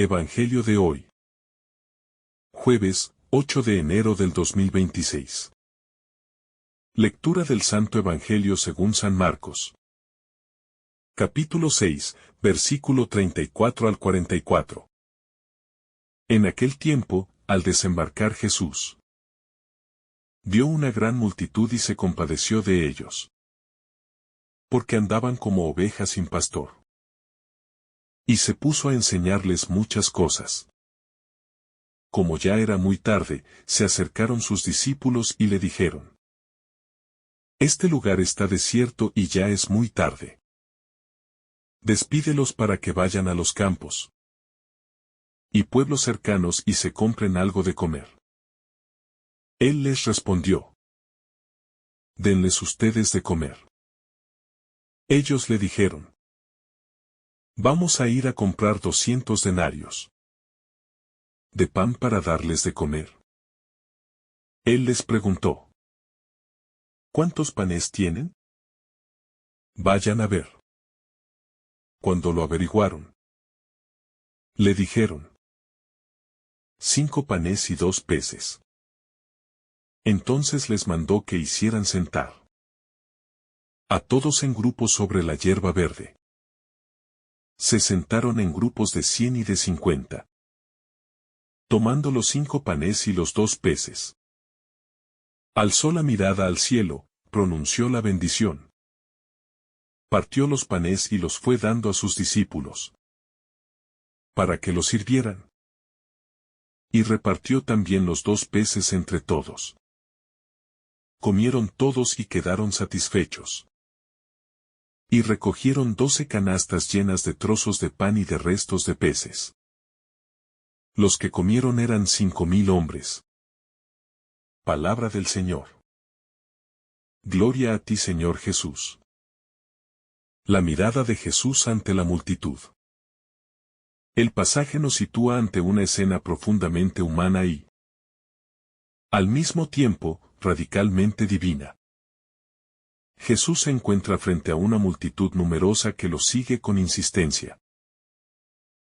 Evangelio de hoy. Jueves, 8 de enero del 2026. Lectura del Santo Evangelio según San Marcos. Capítulo 6, versículo 34 al 44. En aquel tiempo, al desembarcar Jesús, vio una gran multitud y se compadeció de ellos, porque andaban como ovejas sin pastor. Y se puso a enseñarles muchas cosas. Como ya era muy tarde, se acercaron sus discípulos y le dijeron: Este lugar está desierto y ya es muy tarde. Despídelos para que vayan a los campos y pueblos cercanos y se compren algo de comer. Él les respondió: Denles ustedes de comer. Ellos le dijeron: Vamos a ir a comprar 200 denarios de pan para darles de comer. Él les preguntó: ¿Cuántos panes tienen? Vayan a ver. Cuando lo averiguaron, le dijeron: 5 panes y 2 peces. Entonces les mandó que hicieran sentar a todos en grupos sobre la hierba verde. Se sentaron en grupos de 100 y de 50. Tomando los 5 panes y los 2 peces, alzó la mirada al cielo, pronunció la bendición. Partió los panes y los fue dando a sus discípulos, para que los sirvieran. Y repartió también los 2 peces entre todos. Comieron todos y quedaron satisfechos. Y recogieron 12 canastas llenas de trozos de pan y de restos de peces. Los que comieron eran 5,000 hombres. Palabra del Señor. Gloria a ti, Señor Jesús. La mirada de Jesús ante la multitud. El pasaje nos sitúa ante una escena profundamente humana y, al mismo tiempo, radicalmente divina. Jesús se encuentra frente a una multitud numerosa que lo sigue con insistencia.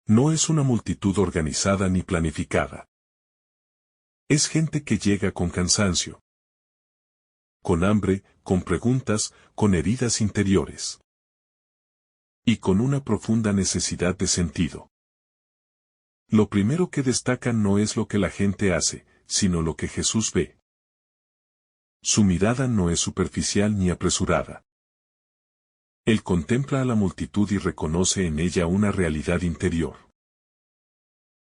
No es una multitud organizada ni planificada. Es gente que llega con cansancio, con hambre, con preguntas, con heridas interiores. Y con una profunda necesidad de sentido. Lo primero que destacan no es lo que la gente hace, sino lo que Jesús ve. Su mirada no es superficial ni apresurada. Él contempla a la multitud y reconoce en ella una realidad interior.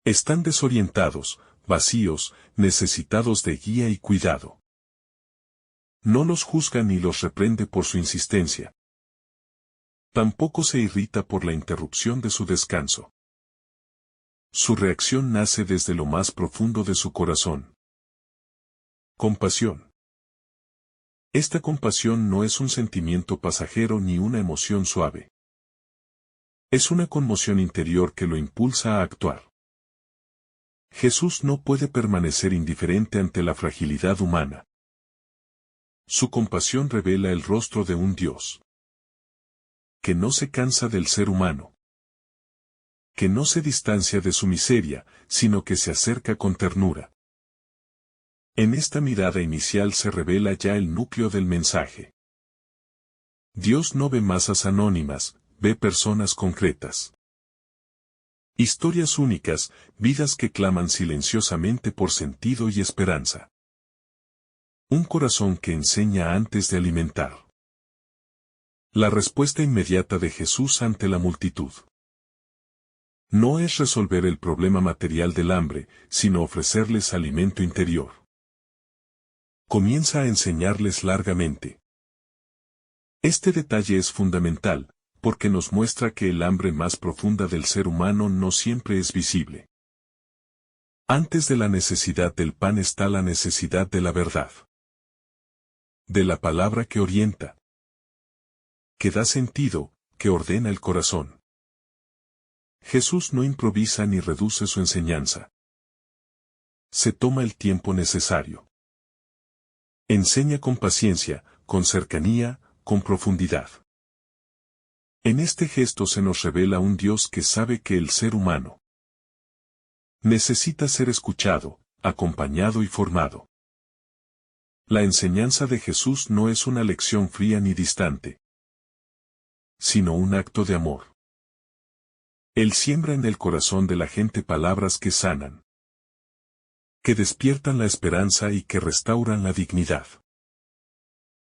Están desorientados, vacíos, necesitados de guía y cuidado. No los juzga ni los reprende por su insistencia. Tampoco se irrita por la interrupción de su descanso. Su reacción nace desde lo más profundo de su corazón. Compasión. Esta compasión no es un sentimiento pasajero ni una emoción suave. Es una conmoción interior que lo impulsa a actuar. Jesús no puede permanecer indiferente ante la fragilidad humana. Su compasión revela el rostro de un Dios que no se cansa del ser humano, que no se distancia de su miseria, sino que se acerca con ternura. En esta mirada inicial se revela ya el núcleo del mensaje. Dios no ve masas anónimas, ve personas concretas. Historias únicas, vidas que claman silenciosamente por sentido y esperanza. Un corazón que enseña antes de alimentar. La respuesta inmediata de Jesús ante la multitud. No es resolver el problema material del hambre, sino ofrecerles alimento interior. Comienza a enseñarles largamente. Este detalle es fundamental, porque nos muestra que el hambre más profunda del ser humano no siempre es visible. Antes de la necesidad del pan está la necesidad de la verdad. De la palabra que orienta, que da sentido, que ordena el corazón. Jesús no improvisa ni reduce su enseñanza. Se toma el tiempo necesario. Enseña con paciencia, con cercanía, con profundidad. En este gesto se nos revela un Dios que sabe que el ser humano Necesita ser escuchado, acompañado y formado. La enseñanza de Jesús no es una lección fría ni distante, sino un acto de amor. Él siembra en el corazón de la gente palabras que sanan, que despiertan la esperanza y que restauran la dignidad.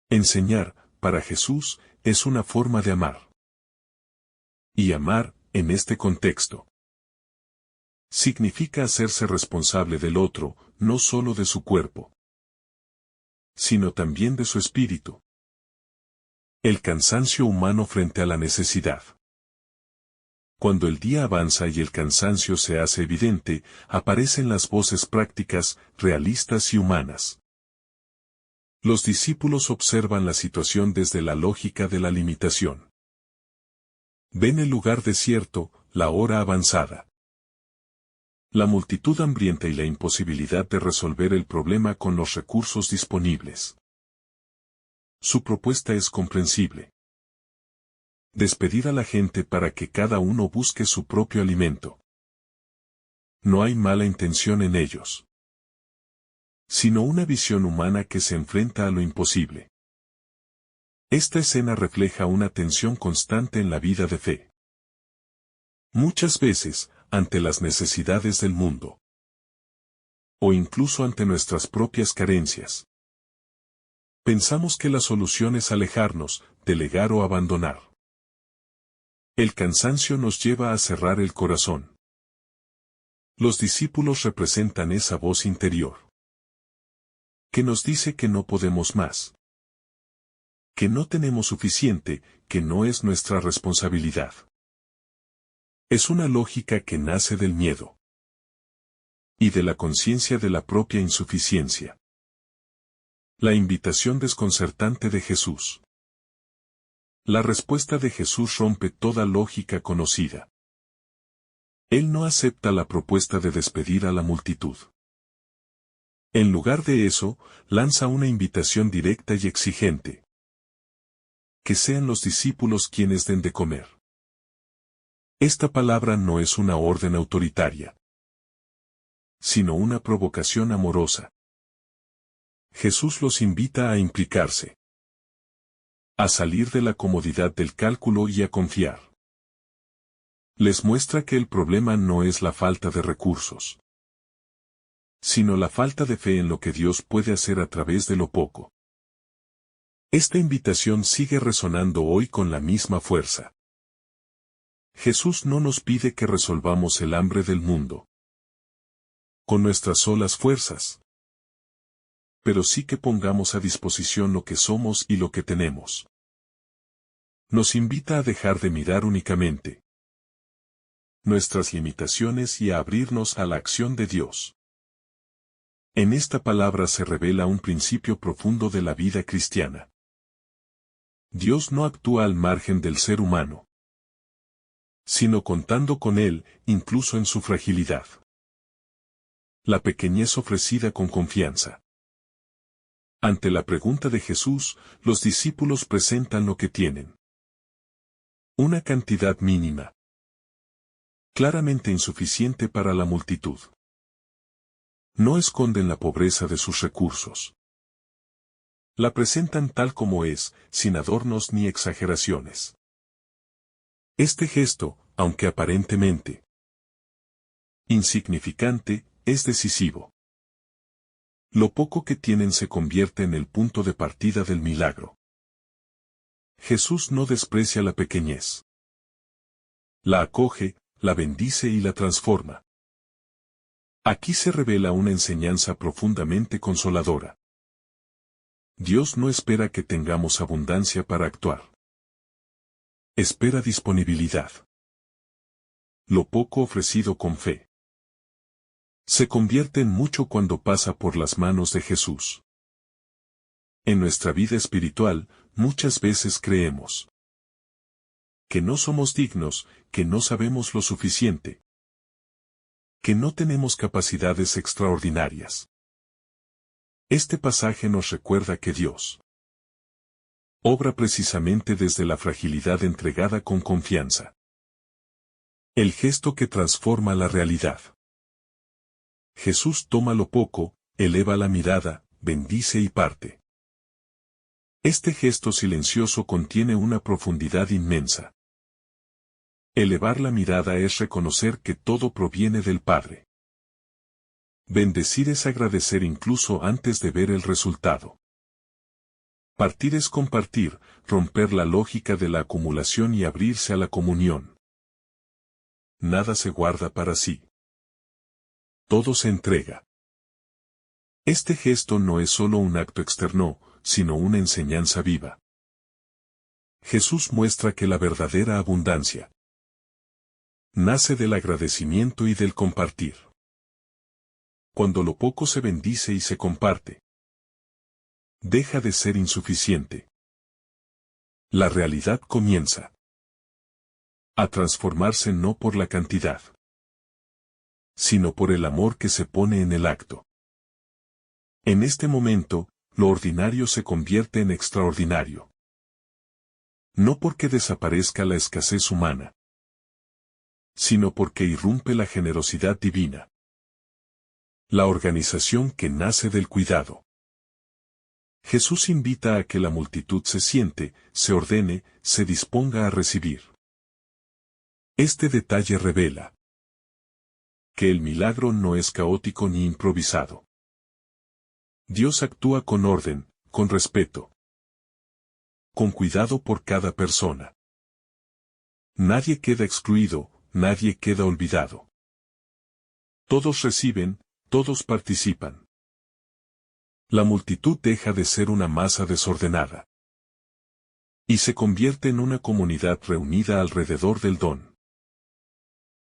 Enseñar, para Jesús, es una forma de amar. Y amar, en este contexto, significa hacerse responsable del otro, no solo de su cuerpo, sino también de su espíritu. El cansancio humano frente a la necesidad. Cuando el día avanza y el cansancio se hace evidente, aparecen las voces prácticas, realistas y humanas. Los discípulos observan la situación desde la lógica de la limitación. Ven el lugar desierto, la hora avanzada, la multitud hambrienta y la imposibilidad de resolver el problema con los recursos disponibles. Su propuesta es comprensible. Despedir a la gente para que cada uno busque su propio alimento. No hay mala intención en ellos, sino una visión humana que se enfrenta a lo imposible. Esta escena refleja una tensión constante en la vida de fe. Muchas veces, ante las necesidades del mundo, o incluso ante nuestras propias carencias, pensamos que la solución es alejarnos, delegar o abandonar. El cansancio nos lleva a cerrar el corazón. Los discípulos representan esa voz interior, que nos dice que no podemos más, que no tenemos suficiente, que no es nuestra responsabilidad. Es una lógica que nace del miedo y de la conciencia de la propia insuficiencia. La invitación desconcertante de Jesús. La respuesta de Jesús rompe toda lógica conocida. Él no acepta la propuesta de despedir a la multitud. En lugar de eso, lanza una invitación directa y exigente. Que sean los discípulos quienes den de comer. Esta palabra no es una orden autoritaria, sino una provocación amorosa. Jesús los invita a implicarse, a salir de la comodidad del cálculo y a confiar. Les muestra que el problema no es la falta de recursos, sino la falta de fe en lo que Dios puede hacer a través de lo poco. Esta invitación sigue resonando hoy con la misma fuerza. Jesús no nos pide que resolvamos el hambre del mundo con nuestras solas fuerzas, pero sí que pongamos a disposición lo que somos y lo que tenemos. Nos invita a dejar de mirar únicamente nuestras limitaciones y a abrirnos a la acción de Dios. En esta palabra se revela un principio profundo de la vida cristiana. Dios no actúa al margen del ser humano, sino contando con él, incluso en su fragilidad. La pequeñez ofrecida con confianza. Ante la pregunta de Jesús, los discípulos presentan lo que tienen. Una cantidad mínima, claramente insuficiente para la multitud. No esconden la pobreza de sus recursos. La presentan tal como es, sin adornos ni exageraciones. Este gesto, aunque aparentemente insignificante, es decisivo. Lo poco que tienen se convierte en el punto de partida del milagro. Jesús no desprecia la pequeñez. La acoge, la bendice y la transforma. Aquí se revela una enseñanza profundamente consoladora. Dios no espera que tengamos abundancia para actuar. Espera disponibilidad. Lo poco ofrecido con fe se convierte en mucho cuando pasa por las manos de Jesús. En nuestra vida espiritual, muchas veces creemos que no somos dignos, que no sabemos lo suficiente, que no tenemos capacidades extraordinarias. Este pasaje nos recuerda que Dios obra precisamente desde la fragilidad entregada con confianza. El gesto que transforma la realidad. Jesús toma lo poco, eleva la mirada, bendice y parte. Este gesto silencioso contiene una profundidad inmensa. Elevar la mirada es reconocer que todo proviene del Padre. Bendecir es agradecer incluso antes de ver el resultado. Partir es compartir, romper la lógica de la acumulación y abrirse a la comunión. Nada se guarda para sí. Todo se entrega. Este gesto no es solo un acto externo, sino una enseñanza viva. Jesús muestra que la verdadera abundancia nace del agradecimiento y del compartir. Cuando lo poco se bendice y se comparte, deja de ser insuficiente. La realidad comienza a transformarse no por la cantidad, sino por el amor que se pone en el acto. En este momento, lo ordinario se convierte en extraordinario. No porque desaparezca la escasez humana, sino porque irrumpe la generosidad divina. La organización que nace del cuidado. Jesús invita a que la multitud se siente, se ordene, se disponga a recibir. Este detalle revela que el milagro no es caótico ni improvisado. Dios actúa con orden, con respeto, con cuidado por cada persona. Nadie queda excluido, nadie queda olvidado. Todos reciben, todos participan. La multitud deja de ser una masa desordenada y se convierte en una comunidad reunida alrededor del don.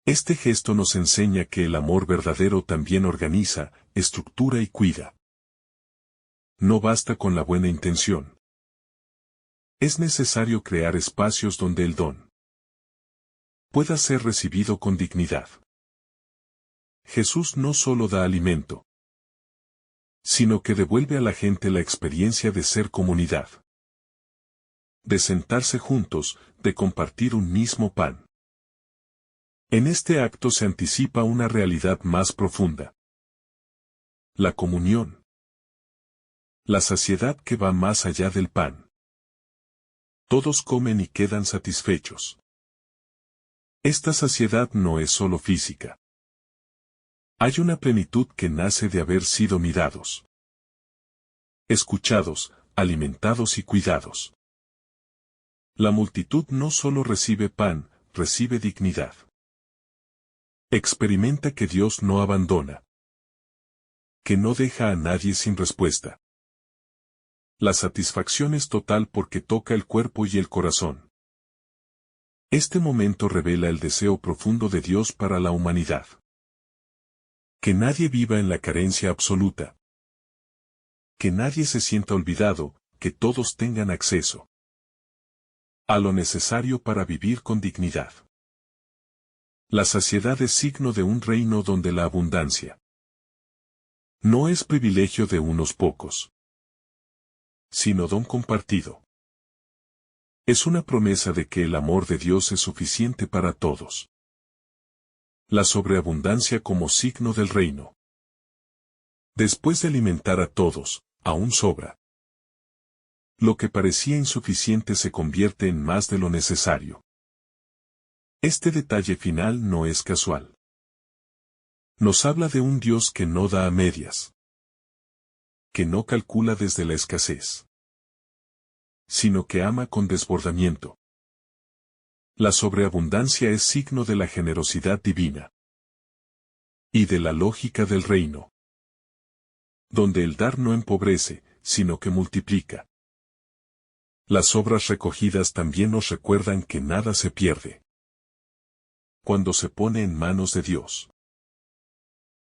Este gesto nos enseña que el amor verdadero también organiza, estructura y cuida. No basta con la buena intención. Es necesario crear espacios donde el don pueda ser recibido con dignidad. Jesús no solo da alimento, sino que devuelve a la gente la experiencia de ser comunidad, de sentarse juntos, de compartir un mismo pan. En este acto se anticipa una realidad más profunda. La comunión. La saciedad que va más allá del pan. Todos comen y quedan satisfechos. Esta saciedad no es solo física. Hay una plenitud que nace de haber sido mirados, escuchados, alimentados y cuidados. La multitud no solo recibe pan, recibe dignidad. Experimenta que Dios no abandona, que no deja a nadie sin respuesta. La satisfacción es total porque toca el cuerpo y el corazón. Este momento revela el deseo profundo de Dios para la humanidad. Que nadie viva en la carencia absoluta. Que nadie se sienta olvidado, que todos tengan acceso a lo necesario para vivir con dignidad. La saciedad es signo de un reino donde la abundancia no es privilegio de unos pocos, sino don compartido. Es una promesa de que el amor de Dios es suficiente para todos. La sobreabundancia como signo del reino. Después de alimentar a todos, aún sobra. Lo que parecía insuficiente se convierte en más de lo necesario. Este detalle final no es casual. Nos habla de un Dios que no da a medias, que no calcula desde la escasez, sino que ama con desbordamiento. La sobreabundancia es signo de la generosidad divina y de la lógica del reino, donde el dar no empobrece, sino que multiplica. Las obras recogidas también nos recuerdan que nada se pierde cuando se pone en manos de Dios.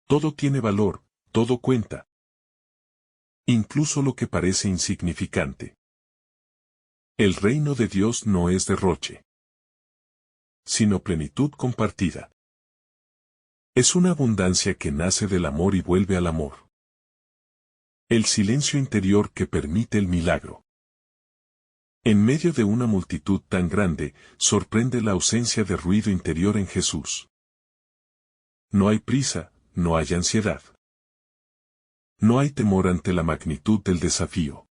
Todo tiene valor, todo cuenta, incluso lo que parece insignificante. El reino de Dios no es derroche, sino plenitud compartida. Es una abundancia que nace del amor y vuelve al amor. El silencio interior que permite el milagro. En medio de una multitud tan grande, sorprende la ausencia de ruido interior en Jesús. No hay prisa, no hay ansiedad. No hay temor ante la magnitud del desafío.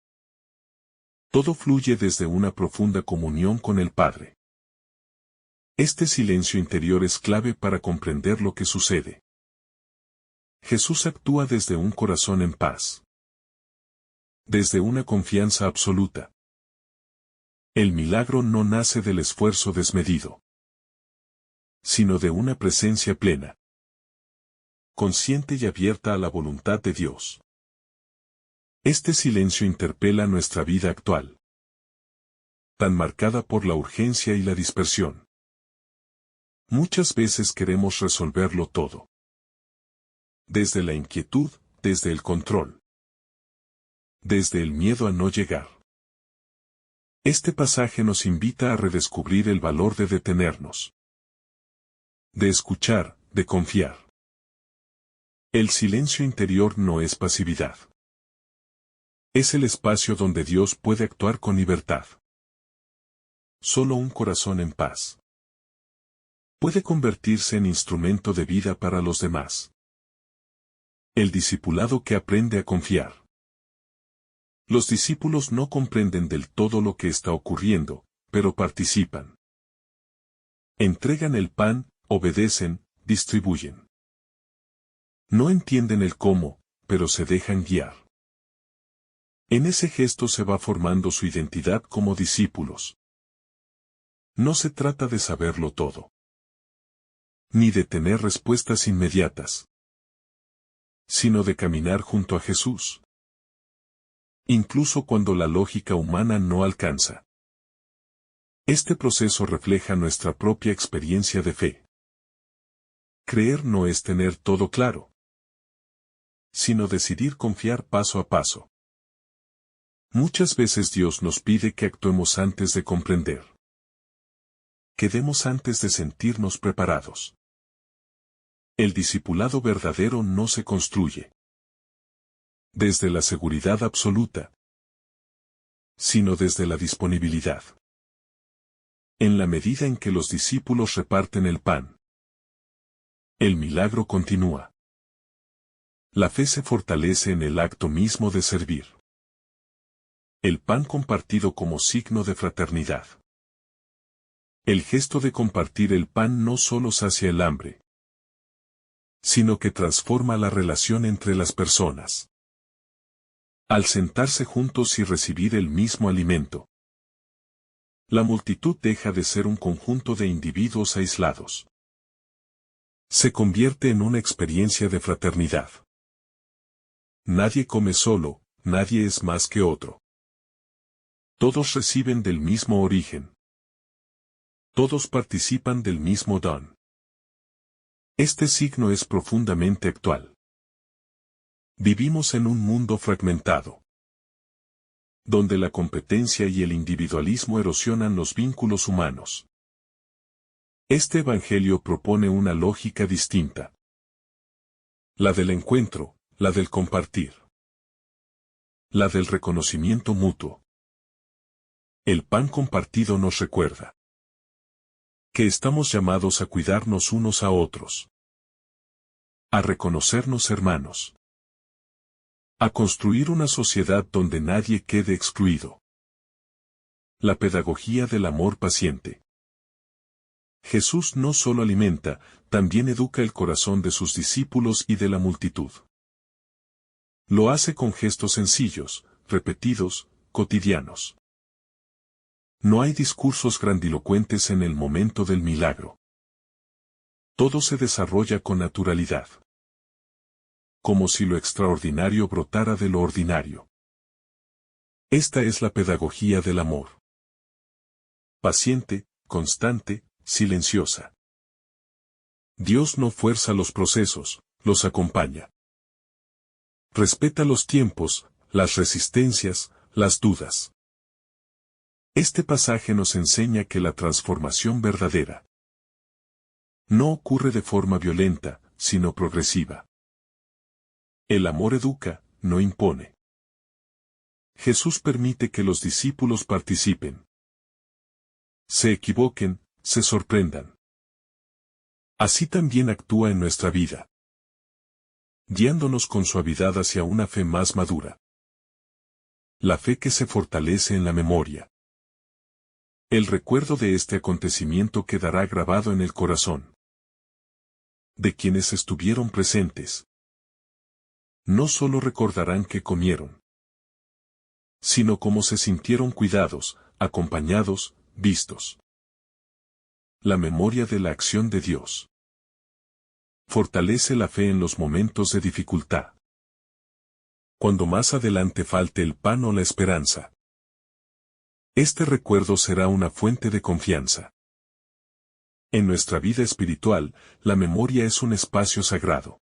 Todo fluye desde una profunda comunión con el Padre. Este silencio interior es clave para comprender lo que sucede. Jesús actúa desde un corazón en paz. Desde una confianza absoluta. El milagro no nace del esfuerzo desmedido, sino de una presencia plena, consciente y abierta a la voluntad de Dios. Este silencio interpela nuestra vida actual, tan marcada por la urgencia y la dispersión. Muchas veces queremos resolverlo todo. Desde la inquietud, desde el control, desde el miedo a no llegar. Este pasaje nos invita a redescubrir el valor de detenernos, de escuchar, de confiar. El silencio interior no es pasividad. Es el espacio donde Dios puede actuar con libertad. Solo un corazón en paz puede convertirse en instrumento de vida para los demás. El discipulado que aprende a confiar. Los discípulos no comprenden del todo lo que está ocurriendo, pero participan. Entregan el pan, obedecen, distribuyen. No entienden el cómo, pero se dejan guiar. En ese gesto se va formando su identidad como discípulos. No se trata de saberlo todo, ni de tener respuestas inmediatas, sino de caminar junto a Jesús, incluso cuando la lógica humana no alcanza. Este proceso refleja nuestra propia experiencia de fe. Creer no es tener todo claro, sino decidir confiar paso a paso. Muchas veces Dios nos pide que actuemos antes de comprender. Que demos antes de sentirnos preparados. El discipulado verdadero no se construye desde la seguridad absoluta, sino desde la disponibilidad. En la medida en que los discípulos reparten el pan, el milagro continúa. La fe se fortalece en el acto mismo de servir. El pan compartido como signo de fraternidad. El gesto de compartir el pan no solo sacia el hambre, sino que transforma la relación entre las personas. Al sentarse juntos y recibir el mismo alimento, la multitud deja de ser un conjunto de individuos aislados. Se convierte en una experiencia de fraternidad. Nadie come solo, nadie es más que otro. Todos reciben del mismo origen. Todos participan del mismo don. Este signo es profundamente actual. Vivimos en un mundo fragmentado, donde la competencia y el individualismo erosionan los vínculos humanos. Este evangelio propone una lógica distinta. La del encuentro, la del compartir. La del reconocimiento mutuo. El pan compartido nos recuerda que estamos llamados a cuidarnos unos a otros, a reconocernos hermanos, a construir una sociedad donde nadie quede excluido. La pedagogía del amor paciente. Jesús no solo alimenta, también educa el corazón de sus discípulos y de la multitud. Lo hace con gestos sencillos, repetidos, cotidianos. No hay discursos grandilocuentes en el momento del milagro. Todo se desarrolla con naturalidad. Como si lo extraordinario brotara de lo ordinario. Esta es la pedagogía del amor. Paciente, constante, silenciosa. Dios no fuerza los procesos, los acompaña. Respeta los tiempos, las resistencias, las dudas. Este pasaje nos enseña que la transformación verdadera no ocurre de forma violenta, sino progresiva. El amor educa, no impone. Jesús permite que los discípulos participen. Se equivoquen, se sorprendan. Así también actúa en nuestra vida. guiándonos con suavidad hacia una fe más madura. La fe que se fortalece en la memoria. El recuerdo de este acontecimiento quedará grabado en el corazón de quienes estuvieron presentes. No solo recordarán que comieron, sino cómo se sintieron cuidados, acompañados, vistos. La memoria de la acción de Dios fortalece la fe en los momentos de dificultad. Cuando más adelante falte el pan o la esperanza, este recuerdo será una fuente de confianza. En nuestra vida espiritual, la memoria es un espacio sagrado.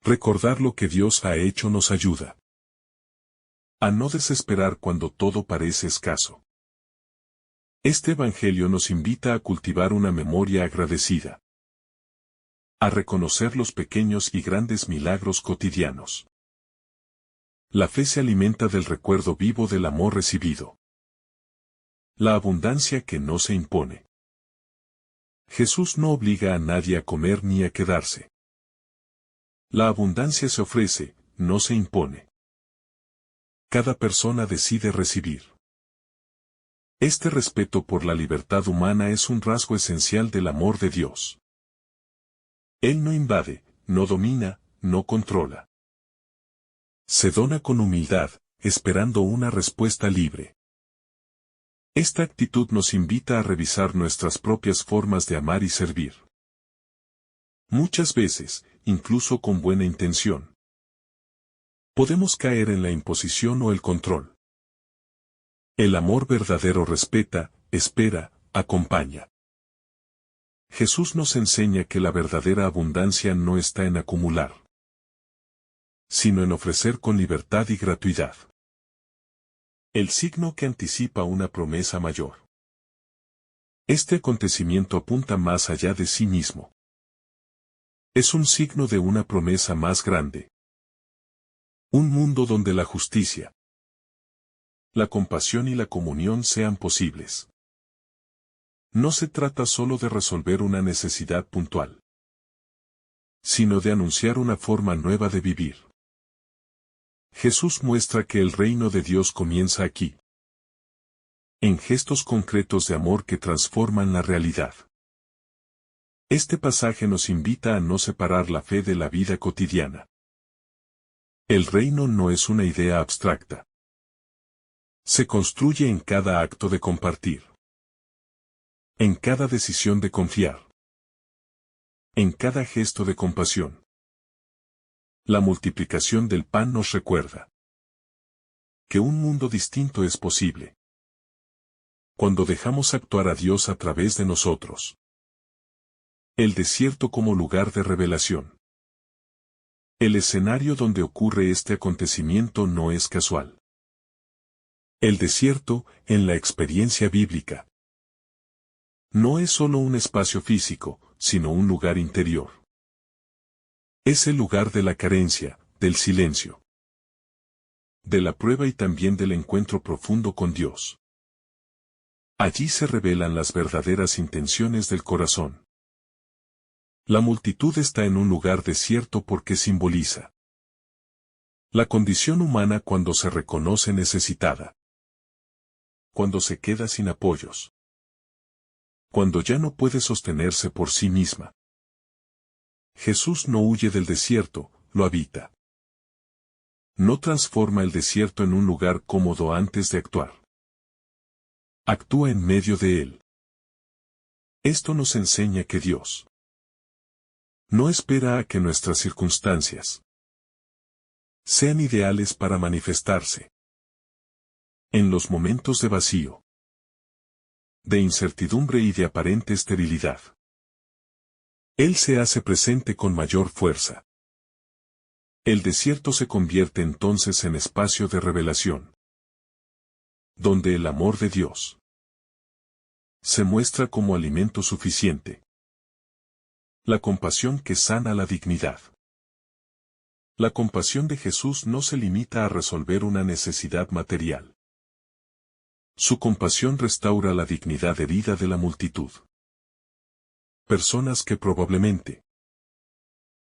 Recordar lo que Dios ha hecho nos ayuda a no desesperar cuando todo parece escaso. Este Evangelio nos invita a cultivar una memoria agradecida, a reconocer los pequeños y grandes milagros cotidianos. La fe se alimenta del recuerdo vivo del amor recibido. La abundancia que no se impone. Jesús no obliga a nadie a comer ni a quedarse. La abundancia se ofrece, no se impone. Cada persona decide recibir. Este respeto por la libertad humana es un rasgo esencial del amor de Dios. Él no invade, no domina, no controla. Se dona con humildad, esperando una respuesta libre. Esta actitud nos invita a revisar nuestras propias formas de amar y servir. Muchas veces, incluso con buena intención, podemos caer en la imposición o el control. El amor verdadero respeta, espera, acompaña. Jesús nos enseña que la verdadera abundancia no está en acumular, sino en ofrecer con libertad y gratuidad. El signo que anticipa una promesa mayor. Este acontecimiento apunta más allá de sí mismo. Es un signo de una promesa más grande. Un mundo donde la justicia, la compasión y la comunión sean posibles. No se trata solo de resolver una necesidad puntual, sino de anunciar una forma nueva de vivir. Jesús muestra que el reino de Dios comienza aquí, en gestos concretos de amor que transforman la realidad. Este pasaje nos invita a no separar la fe de la vida cotidiana. El reino no es una idea abstracta. Se construye en cada acto de compartir, en cada decisión de confiar, en cada gesto de compasión. La multiplicación del pan nos recuerda que un mundo distinto es posible cuando dejamos actuar a Dios a través de nosotros. El desierto como lugar de revelación. El escenario donde ocurre este acontecimiento no es casual. El desierto, en la experiencia bíblica, no es solo un espacio físico, sino un lugar interior. Es el lugar de la carencia, del silencio, de la prueba y también del encuentro profundo con Dios. Allí se revelan las verdaderas intenciones del corazón. La multitud está en un lugar desierto porque simboliza la condición humana cuando se reconoce necesitada, cuando se queda sin apoyos, cuando ya no puede sostenerse por sí misma. Jesús no huye del desierto, lo habita. No transforma el desierto en un lugar cómodo antes de actuar. Actúa en medio de él. Esto nos enseña que Dios no espera a que nuestras circunstancias sean ideales para manifestarse. En los momentos de vacío, de incertidumbre y de aparente esterilidad, Él se hace presente con mayor fuerza. El desierto se convierte entonces en espacio de revelación, donde el amor de Dios se muestra como alimento suficiente. La compasión que sana la dignidad. La compasión de Jesús no se limita a resolver una necesidad material. Su compasión restaura la dignidad herida de la multitud. Personas que probablemente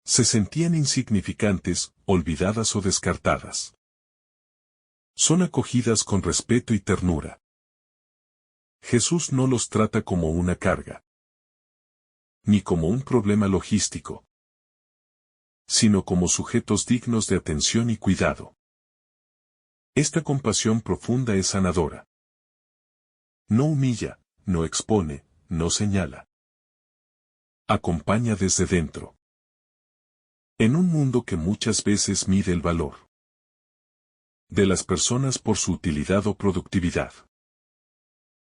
Se sentían insignificantes, olvidadas o descartadas. Son acogidas con respeto y ternura. Jesús no los trata como una carga, ni como un problema logístico, sino como sujetos dignos de atención y cuidado. Esta compasión profunda es sanadora. No humilla, no expone, no señala. Acompaña desde dentro. En un mundo que muchas veces mide el valor de las personas por su utilidad o productividad,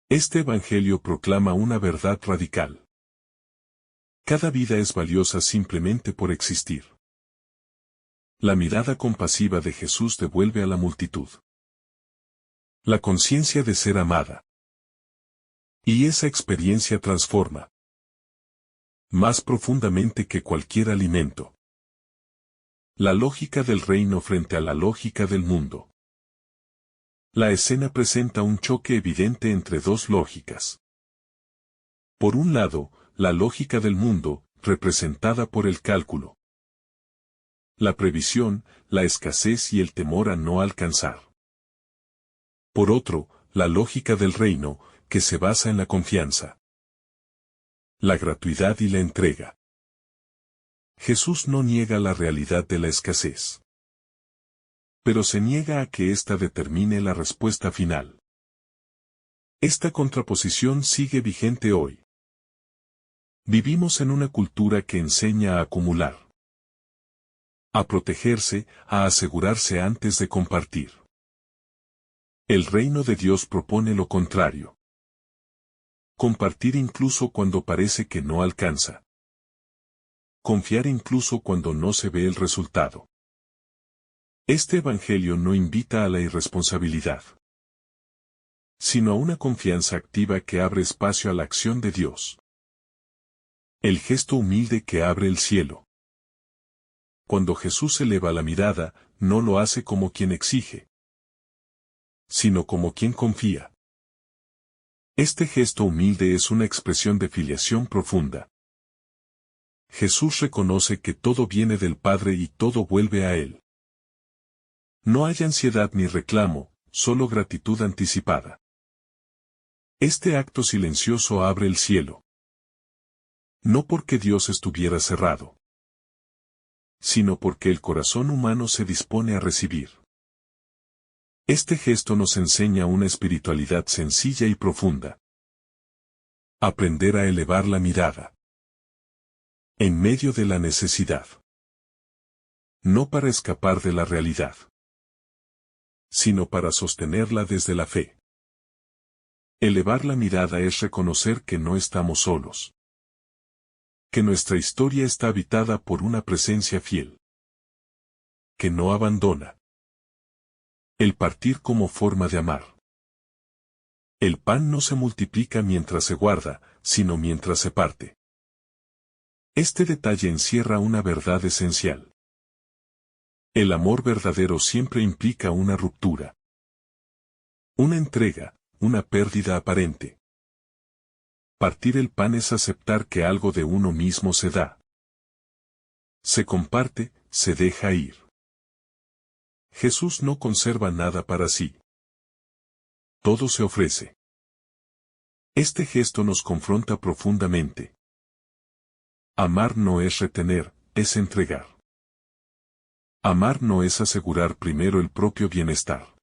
este Evangelio proclama una verdad radical. Cada vida es valiosa simplemente por existir. La mirada compasiva de Jesús devuelve a la multitud la conciencia de ser amada. Y esa experiencia transforma más profundamente que cualquier alimento la lógica del reino frente a la lógica del mundo. La escena presenta un choque evidente entre dos lógicas. Por un lado, la lógica del mundo, representada por el cálculo, la previsión, la escasez y el temor a no alcanzar. Por otro, la lógica del reino, que se basa en la confianza, la gratuidad y la entrega. Jesús no niega la realidad de la escasez, pero se niega a que ésta determine la respuesta final. Esta contraposición sigue vigente hoy. Vivimos en una cultura que enseña a acumular, a protegerse, a asegurarse antes de compartir. El reino de Dios propone lo contrario. Compartir incluso cuando parece que no alcanza. Confiar incluso cuando no se ve el resultado. Este Evangelio no invita a la irresponsabilidad, sino a una confianza activa que abre espacio a la acción de Dios. El gesto humilde que abre el cielo. Cuando Jesús eleva la mirada, no lo hace como quien exige, sino como quien confía. Este gesto humilde es una expresión de filiación profunda. Jesús reconoce que todo viene del Padre y todo vuelve a Él. No hay ansiedad ni reclamo, solo gratitud anticipada. Este acto silencioso abre el cielo. No porque Dios estuviera cerrado, sino porque el corazón humano se dispone a recibir. Este gesto nos enseña una espiritualidad sencilla y profunda. Aprender a elevar la mirada en medio de la necesidad. No para escapar de la realidad, sino para sostenerla desde la fe. Elevar la mirada es reconocer que no estamos solos, que nuestra historia está habitada por una presencia fiel, que no abandona. El partir como forma de amar. El pan no se multiplica mientras se guarda, sino mientras se parte. Este detalle encierra una verdad esencial. El amor verdadero siempre implica una ruptura, una entrega, una pérdida aparente. Partir el pan es aceptar que algo de uno mismo se da, se comparte, se deja ir. Jesús no conserva nada para sí. Todo se ofrece. Este gesto nos confronta profundamente. Amar no es retener, es entregar. Amar no es asegurar primero el propio bienestar,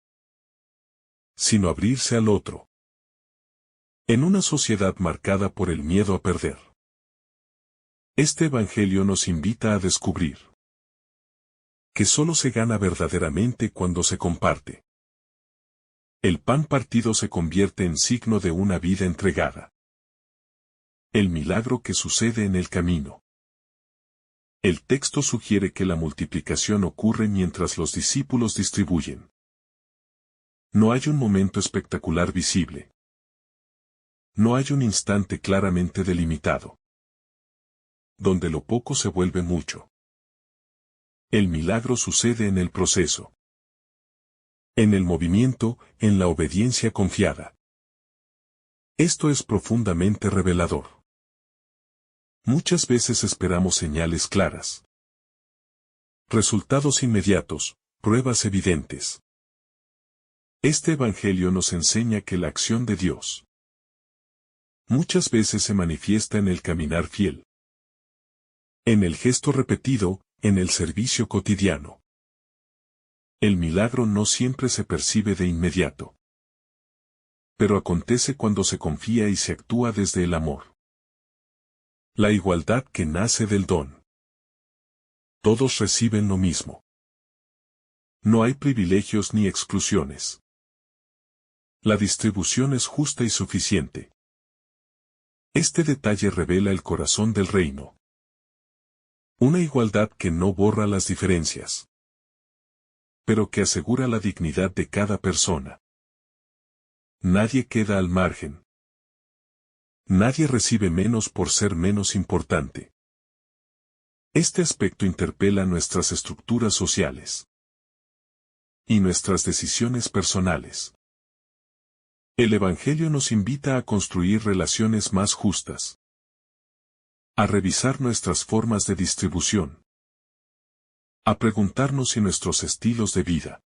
sino abrirse al otro. En una sociedad marcada por el miedo a perder, este Evangelio nos invita a descubrir que solo se gana verdaderamente cuando se comparte. El pan partido se convierte en signo de una vida entregada. El milagro que sucede en el camino. El texto sugiere que la multiplicación ocurre mientras los discípulos distribuyen. No hay un momento espectacular visible. No hay un instante claramente delimitado, donde lo poco se vuelve mucho. El milagro sucede en el proceso, en el movimiento, en la obediencia confiada. Esto es profundamente revelador. Muchas veces esperamos señales claras, Resultados inmediatos, pruebas evidentes. Este Evangelio nos enseña que la acción de Dios muchas veces se manifiesta en el caminar fiel, en el gesto repetido, en el servicio cotidiano. El milagro no siempre se percibe de inmediato, pero acontece cuando se confía y se actúa desde el amor. La igualdad que nace del don. Todos reciben lo mismo. No hay privilegios ni exclusiones. La distribución es justa y suficiente. Este detalle revela el corazón del reino. Una igualdad que no borra las diferencias, pero que asegura la dignidad de cada persona. Nadie queda al margen. Nadie recibe menos por ser menos importante. Este aspecto interpela nuestras estructuras sociales y nuestras decisiones personales. El Evangelio nos invita a construir relaciones más justas, a revisar nuestras formas de distribución, a preguntarnos si nuestros estilos de vida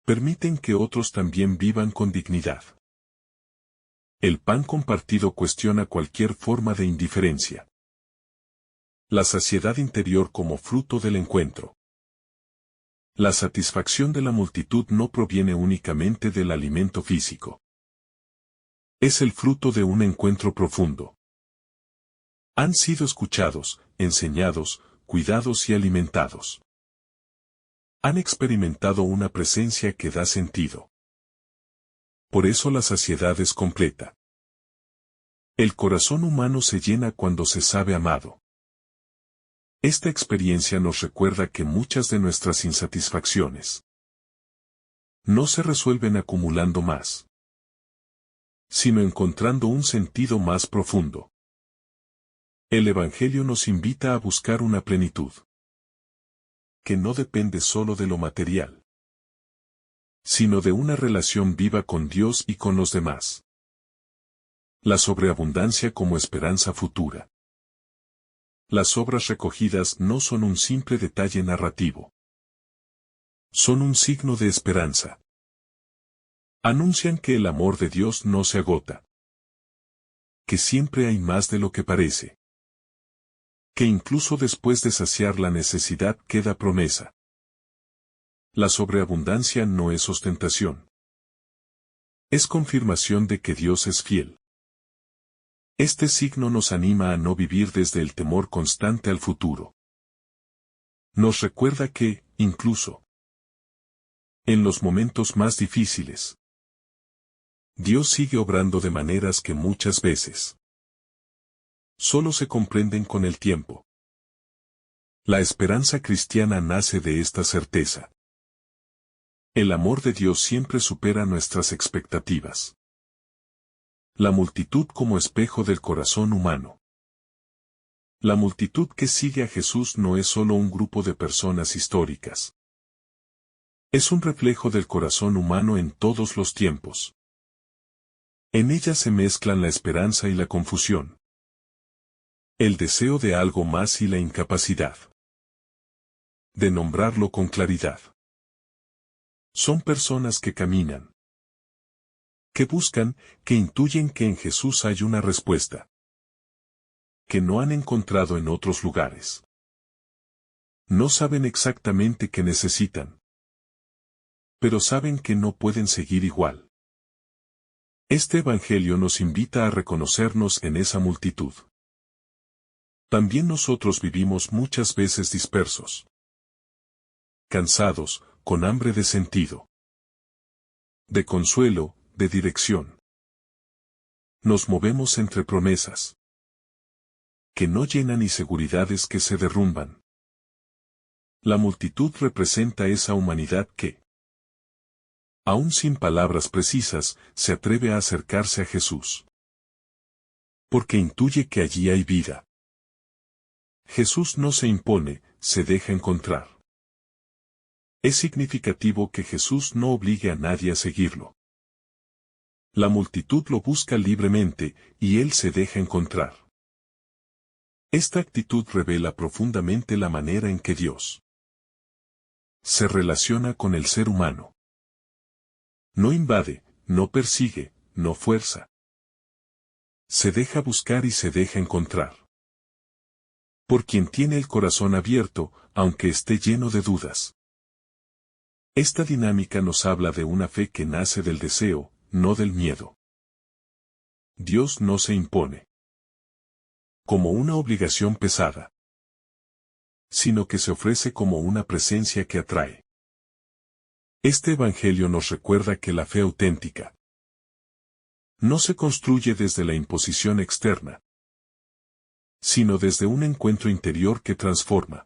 permiten que otros también vivan con dignidad. El pan compartido cuestiona cualquier forma de indiferencia. La saciedad interior como fruto del encuentro. La satisfacción de la multitud no proviene únicamente del alimento físico. Es el fruto de un encuentro profundo. Han sido escuchados, enseñados, cuidados y alimentados. Han experimentado una presencia que da sentido. Por eso la saciedad es completa. El corazón humano se llena cuando se sabe amado. Esta experiencia nos recuerda que muchas de nuestras insatisfacciones no se resuelven acumulando más, sino encontrando un sentido más profundo. El Evangelio nos invita a buscar una plenitud que no depende solo de lo material, sino de una relación viva con Dios y con los demás. La sobreabundancia como esperanza futura. Las obras recogidas no son un simple detalle narrativo. Son un signo de esperanza. Anuncian que el amor de Dios no se agota. Que siempre hay más de lo que parece. Que incluso después de saciar la necesidad queda promesa. La sobreabundancia no es ostentación. Es confirmación de que Dios es fiel. Este signo nos anima a no vivir desde el temor constante al futuro. Nos recuerda que, incluso en los momentos más difíciles, Dios sigue obrando de maneras que muchas veces solo se comprenden con el tiempo. La esperanza cristiana nace de esta certeza. El amor de Dios siempre supera nuestras expectativas. La multitud como espejo del corazón humano. La multitud que sigue a Jesús no es solo un grupo de personas históricas. Es un reflejo del corazón humano en todos los tiempos. En ella se mezclan la esperanza y la confusión. El deseo de algo más y la incapacidad de nombrarlo con claridad. Son personas que caminan, que buscan, que intuyen que en Jesús hay una respuesta que no han encontrado en otros lugares. No saben exactamente qué necesitan, pero saben que no pueden seguir igual. Este Evangelio nos invita a reconocernos en esa multitud. También nosotros vivimos muchas veces dispersos, cansados, con hambre de sentido, de consuelo, de dirección. Nos movemos entre promesas que no llenan y seguridades que se derrumban. La multitud representa esa humanidad que, aún sin palabras precisas, se atreve a acercarse a Jesús. Porque intuye que allí hay vida. Jesús no se impone, se deja encontrar. Es significativo que Jesús no obligue a nadie a seguirlo. La multitud lo busca libremente, y Él se deja encontrar. Esta actitud revela profundamente la manera en que Dios Se relaciona con el ser humano. No invade, no persigue, no fuerza. Se deja buscar y se deja encontrar. Por quien tiene el corazón abierto, aunque esté lleno de dudas. Esta dinámica nos habla de una fe que nace del deseo, no del miedo. Dios no se impone como una obligación pesada, sino que se ofrece como una presencia que atrae. Este evangelio nos recuerda que la fe auténtica no se construye desde la imposición externa, sino desde un encuentro interior que transforma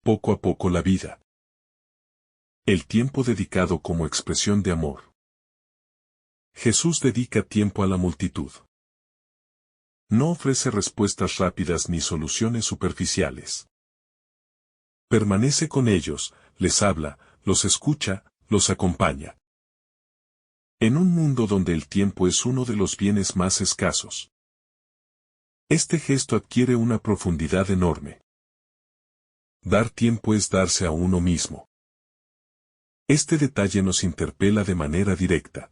poco a poco la vida. El tiempo dedicado como expresión de amor. Jesús dedica tiempo a la multitud. No ofrece respuestas rápidas ni soluciones superficiales. Permanece con ellos, les habla, los escucha, los acompaña. En un mundo donde el tiempo es uno de los bienes más escasos, este gesto adquiere una profundidad enorme. Dar tiempo es darse a uno mismo. Este detalle nos interpela de manera directa.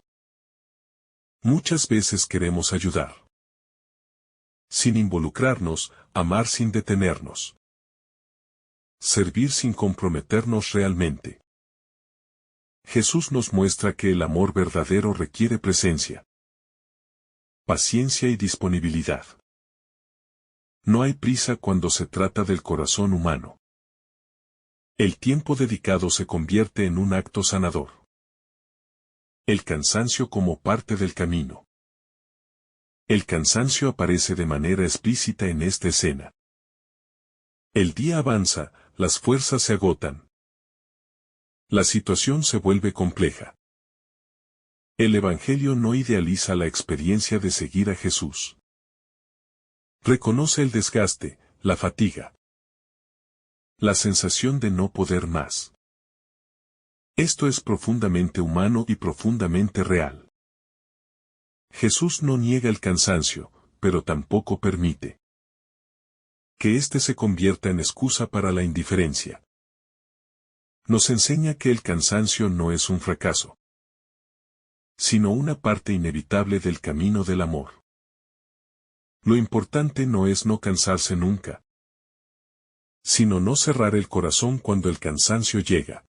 Muchas veces queremos ayudar, sin involucrarnos, amar sin detenernos, servir sin comprometernos realmente. Jesús nos muestra que el amor verdadero requiere presencia, paciencia y disponibilidad. No hay prisa cuando se trata del corazón humano. El tiempo dedicado se convierte en un acto sanador. El cansancio como parte del camino. El cansancio aparece de manera explícita en esta escena. El día avanza, las fuerzas se agotan. La situación se vuelve compleja. El Evangelio no idealiza la experiencia de seguir a Jesús. Reconoce el desgaste, la fatiga, la sensación de no poder más. Esto es profundamente humano y profundamente real. Jesús no niega el cansancio, pero tampoco permite que éste se convierta en excusa para la indiferencia. Nos enseña que el cansancio no es un fracaso, sino una parte inevitable del camino del amor. Lo importante no es no cansarse nunca, sino no cerrar el corazón cuando el cansancio llega.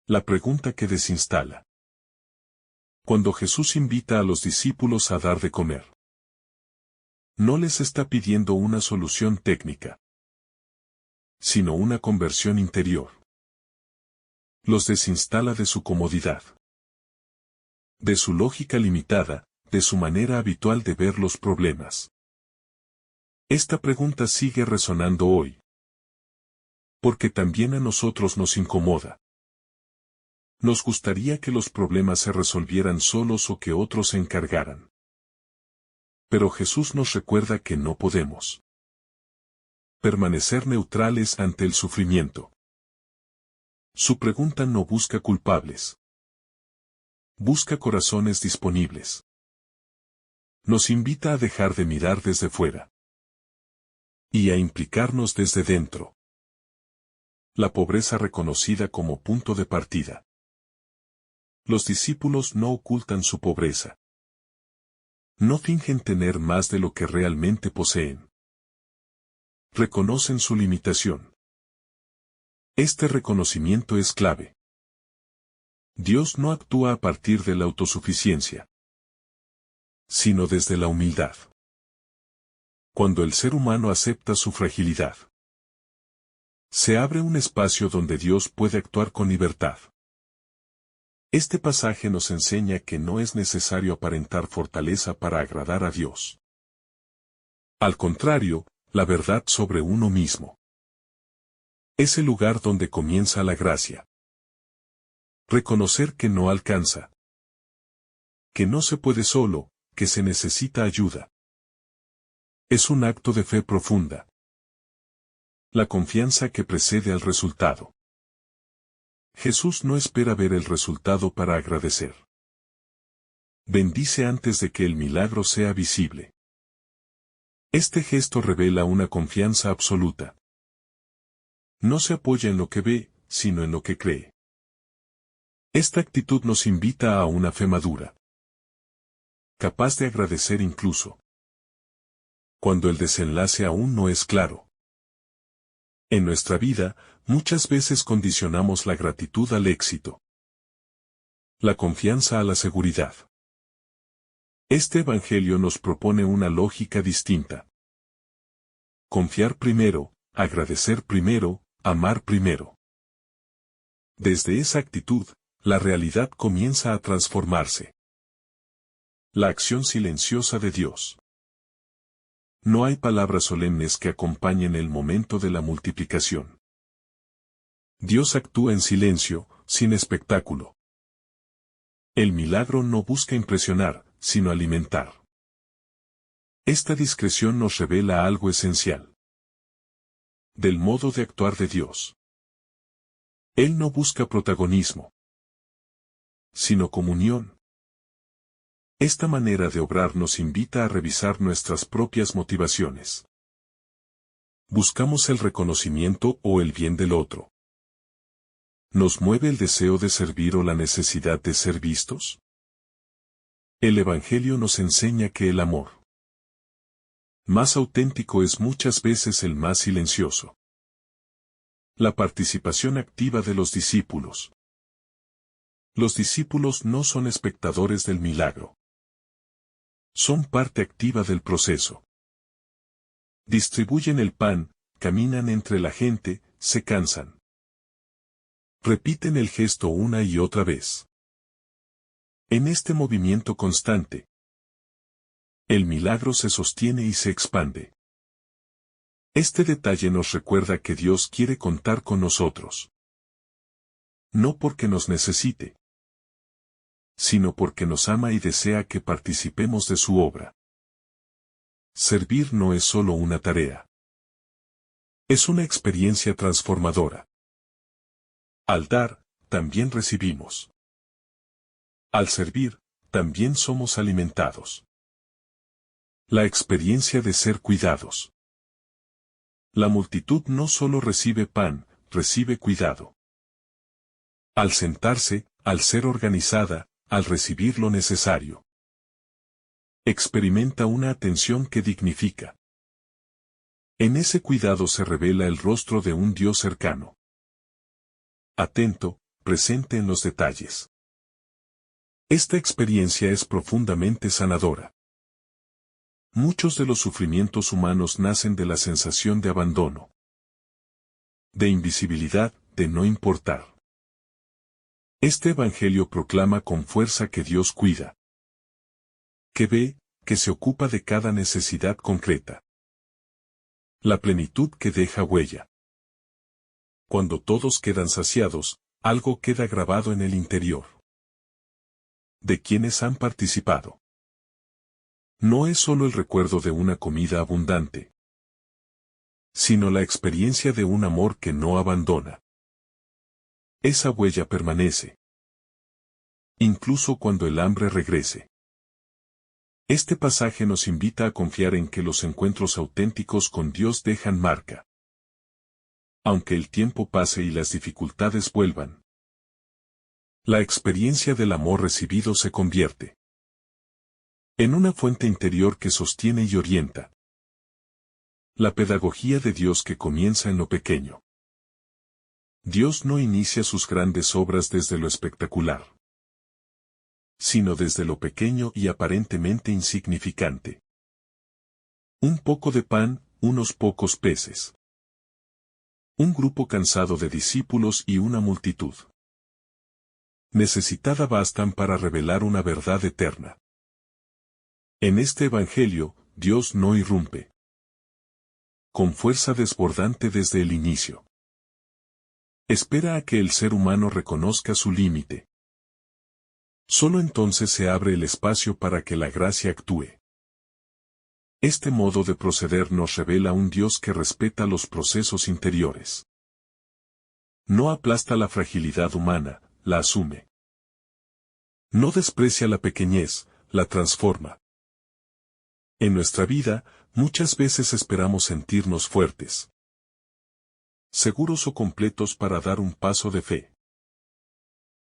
La pregunta que desinstala. Cuando Jesús invita a los discípulos a dar de comer, no les está pidiendo una solución técnica, sino una conversión interior. Los desinstala de su comodidad, de su lógica limitada, de su manera habitual de ver los problemas. Esta pregunta sigue resonando hoy, porque también a nosotros nos incomoda. Nos gustaría que los problemas se resolvieran solos o que otros se encargaran. Pero Jesús nos recuerda que no podemos permanecer neutrales ante el sufrimiento. Su pregunta no busca culpables. Busca corazones disponibles. Nos invita a dejar de mirar desde fuera y a implicarnos desde dentro. La pobreza reconocida como punto de partida. Los discípulos no ocultan su pobreza. No fingen tener más de lo que realmente poseen. Reconocen su limitación. Este reconocimiento es clave. Dios no actúa a partir de la autosuficiencia, sino desde la humildad. Cuando el ser humano acepta su fragilidad, se abre un espacio donde Dios puede actuar con libertad. Este pasaje nos enseña que no es necesario aparentar fortaleza para agradar a Dios. Al contrario, la verdad sobre uno mismo es el lugar donde comienza la gracia. Reconocer que no alcanza, que no se puede solo, que se necesita ayuda. Es un acto de fe profunda. La confianza que precede al resultado. Jesús no espera ver el resultado para agradecer. Bendice antes de que el milagro sea visible. Este gesto revela una confianza absoluta. No se apoya en lo que ve, sino en lo que cree. Esta actitud nos invita a una fe madura, capaz de agradecer incluso cuando el desenlace aún no es claro. En nuestra vida, muchas veces condicionamos la gratitud al éxito, la confianza a la seguridad. Este evangelio nos propone una lógica distinta. Confiar primero, agradecer primero, amar primero. Desde esa actitud, la realidad comienza a transformarse. La acción silenciosa de Dios. No hay palabras solemnes que acompañen el momento de la multiplicación. Dios actúa en silencio, sin espectáculo. El milagro no busca impresionar, sino alimentar. Esta discreción nos revela algo esencial del modo de actuar de Dios. Él no busca protagonismo, sino comunión. Esta manera de obrar nos invita a revisar nuestras propias motivaciones. ¿Buscamos el reconocimiento o el bien del otro? ¿Nos mueve el deseo de servir o la necesidad de ser vistos? El Evangelio nos enseña que el amor más auténtico es muchas veces el más silencioso. La participación activa de los discípulos. Los discípulos no son espectadores del milagro. Son parte activa del proceso. Distribuyen el pan, caminan entre la gente, se cansan. Repiten el gesto una y otra vez. En este movimiento constante, el milagro se sostiene y se expande. Este detalle nos recuerda que Dios quiere contar con nosotros. No porque nos necesite, sino porque nos ama y desea que participemos de su obra. Servir no es solo una tarea. Es una experiencia transformadora. Al dar, también recibimos. Al servir, también somos alimentados. La experiencia de ser cuidados. La multitud no solo recibe pan, recibe cuidado. Al sentarse, al ser organizada, al recibir lo necesario. Experimenta una atención que dignifica. En ese cuidado se revela el rostro de un Dios cercano. Atento, presente en los detalles. Esta experiencia es profundamente sanadora. Muchos de los sufrimientos humanos nacen de la sensación de abandono, de invisibilidad, de no importar. Este evangelio proclama con fuerza que Dios cuida, que ve, que se ocupa de cada necesidad concreta. La plenitud que deja huella. Cuando todos quedan saciados, algo queda grabado en el interior de quienes han participado. No es solo el recuerdo de una comida abundante, sino la experiencia de un amor que no abandona. Esa huella permanece, incluso cuando el hambre regrese. Este pasaje nos invita a confiar en que los encuentros auténticos con Dios dejan marca. Aunque el tiempo pase y las dificultades vuelvan, la experiencia del amor recibido se convierte en una fuente interior que sostiene y orienta. La pedagogía de Dios que comienza en lo pequeño. Dios no inicia sus grandes obras desde lo espectacular, sino desde lo pequeño y aparentemente insignificante. Un poco de pan, unos pocos peces. Un grupo cansado de discípulos y una multitud necesitada bastan para revelar una verdad eterna. En este evangelio, Dios no irrumpe con fuerza desbordante desde el inicio. Espera a que el ser humano reconozca su límite. Solo entonces se abre el espacio para que la gracia actúe. Este modo de proceder nos revela un Dios que respeta los procesos interiores. No aplasta la fragilidad humana, la asume. No desprecia la pequeñez, la transforma. En nuestra vida, muchas veces esperamos sentirnos fuertes, seguros o completos para dar un paso de fe.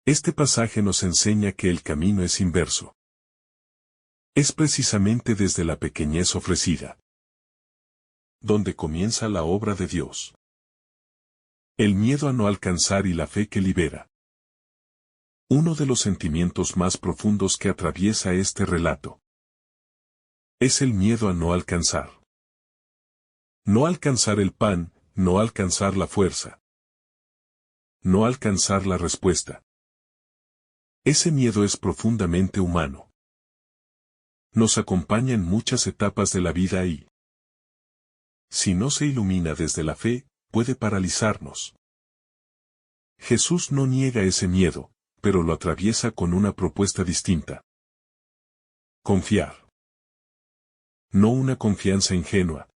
Este pasaje nos enseña que el camino es inverso. Es precisamente desde la pequeñez ofrecida donde comienza la obra de Dios. El miedo a no alcanzar y la fe que libera. Uno de los sentimientos más profundos que atraviesa este relato es el miedo a no alcanzar. No alcanzar el pan, no alcanzar la fuerza. No alcanzar la respuesta. Ese miedo es profundamente humano. Nos acompaña en muchas etapas de la vida y, si no se ilumina desde la fe, puede paralizarnos. Jesús no niega ese miedo, pero lo atraviesa con una propuesta distinta. Confiar. No una confianza ingenua,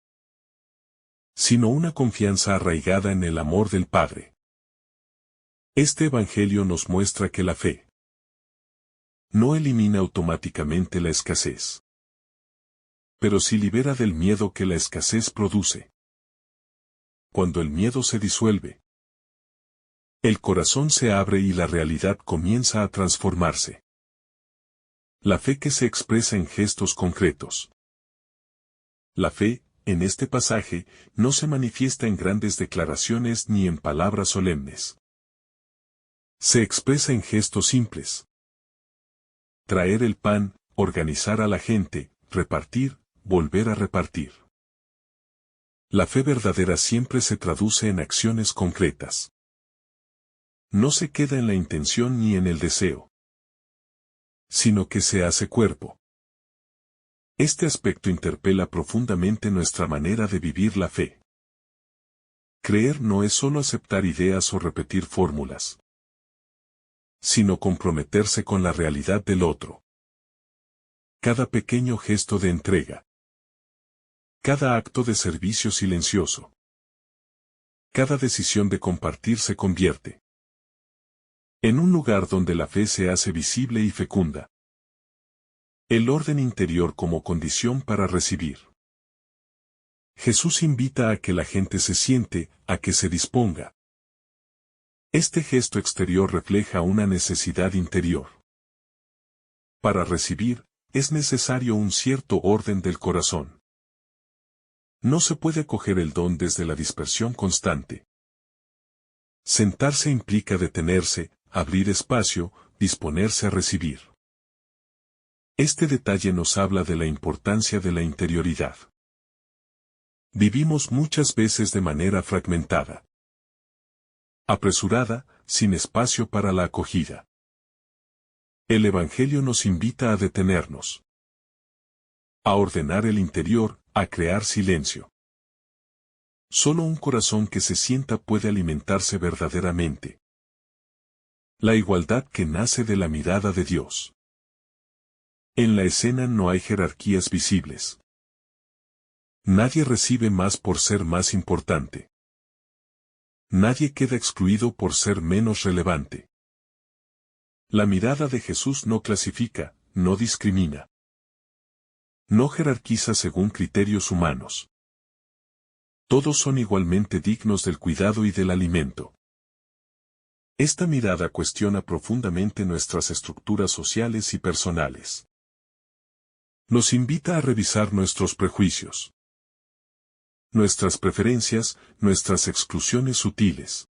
sino una confianza arraigada en el amor del Padre. Este Evangelio nos muestra que la fe no elimina automáticamente la escasez, pero sí libera del miedo que la escasez produce. Cuando el miedo se disuelve, el corazón se abre y la realidad comienza a transformarse. La fe que se expresa en gestos concretos. La fe, en este pasaje, no se manifiesta en grandes declaraciones ni en palabras solemnes. Se expresa en gestos simples. Traer el pan, organizar a la gente, repartir, volver a repartir. La fe verdadera siempre se traduce en acciones concretas. No se queda en la intención ni en el deseo, sino que se hace cuerpo. Este aspecto interpela profundamente nuestra manera de vivir la fe. Creer no es solo aceptar ideas o repetir fórmulas, sino comprometerse con la realidad del otro. Cada pequeño gesto de entrega. Cada acto de servicio silencioso. Cada decisión de compartir se convierte en un lugar donde la fe se hace visible y fecunda. El orden interior como condición para recibir. Jesús invita a que la gente se siente, a que se disponga. Este gesto exterior refleja una necesidad interior. Para recibir, es necesario un cierto orden del corazón. No se puede acoger el don desde la dispersión constante. Sentarse implica detenerse, abrir espacio, disponerse a recibir. Este detalle nos habla de la importancia de la interioridad. Vivimos muchas veces de manera fragmentada, apresurada, sin espacio para la acogida. El Evangelio nos invita a detenernos, a ordenar el interior, a crear silencio. Solo un corazón que se sienta puede alimentarse verdaderamente. La igualdad que nace de la mirada de Dios. En la escena no hay jerarquías visibles. Nadie recibe más por ser más importante. Nadie queda excluido por ser menos relevante. La mirada de Jesús no clasifica, no discrimina. No jerarquiza según criterios humanos. Todos son igualmente dignos del cuidado y del alimento. Esta mirada cuestiona profundamente nuestras estructuras sociales y personales. Nos invita a revisar nuestros prejuicios, nuestras preferencias, nuestras exclusiones sutiles.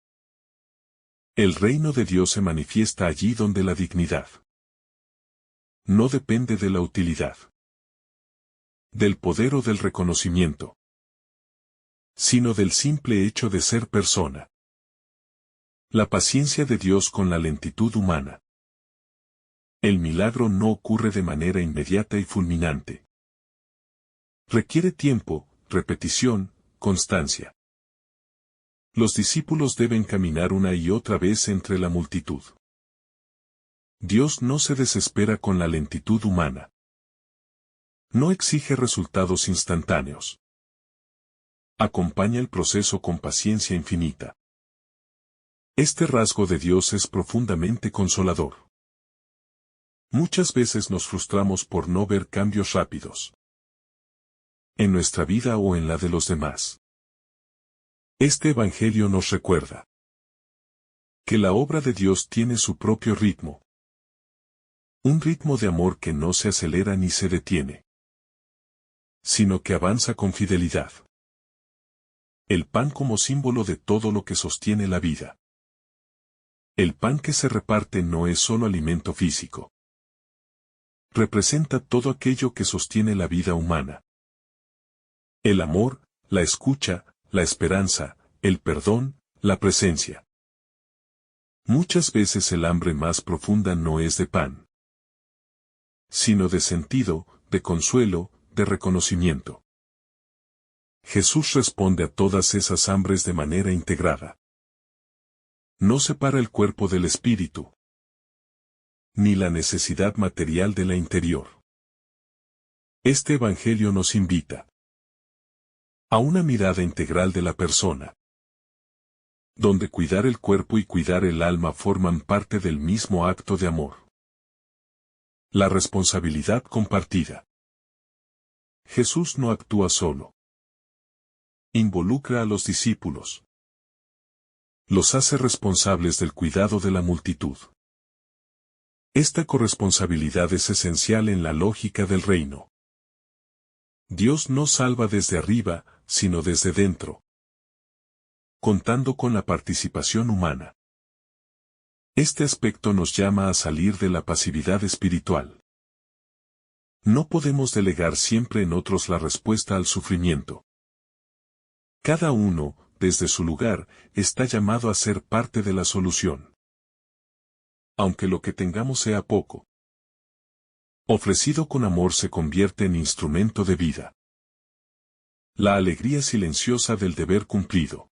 El reino de Dios se manifiesta allí donde la dignidad no depende de la utilidad, del poder o del reconocimiento, sino del simple hecho de ser persona. La paciencia de Dios con la lentitud humana. El milagro no ocurre de manera inmediata y fulminante. Requiere tiempo, repetición, constancia. Los discípulos deben caminar una y otra vez entre la multitud. Dios no se desespera con la lentitud humana. No exige resultados instantáneos. Acompaña el proceso con paciencia infinita. Este rasgo de Dios es profundamente consolador. Muchas veces nos frustramos por no ver cambios rápidos en nuestra vida o en la de los demás. Este Evangelio nos recuerda que la obra de Dios tiene su propio ritmo. Un ritmo de amor que no se acelera ni se detiene, sino que avanza con fidelidad. El pan como símbolo de todo lo que sostiene la vida. El pan que se reparte no es solo alimento físico. Representa todo aquello que sostiene la vida humana. El amor, la escucha, la esperanza, el perdón, la presencia. Muchas veces el hambre más profunda no es de pan, sino de sentido, de consuelo, de reconocimiento. Jesús responde a todas esas hambres de manera integrada. No separa el cuerpo del espíritu, ni la necesidad material de la interior. Este Evangelio nos invita a una mirada integral de la persona, donde cuidar el cuerpo y cuidar el alma forman parte del mismo acto de amor. La responsabilidad compartida. Jesús no actúa solo. Involucra a los discípulos. Los hace responsables del cuidado de la multitud. Esta corresponsabilidad es esencial en la lógica del reino. Dios no salva desde arriba, sino desde dentro, contando con la participación humana. Este aspecto nos llama a salir de la pasividad espiritual. No podemos delegar siempre en otros la respuesta al sufrimiento. Cada uno, desde su lugar, está llamado a ser parte de la solución. Aunque lo que tengamos sea poco, ofrecido con amor se convierte en instrumento de vida. La alegría silenciosa del deber cumplido.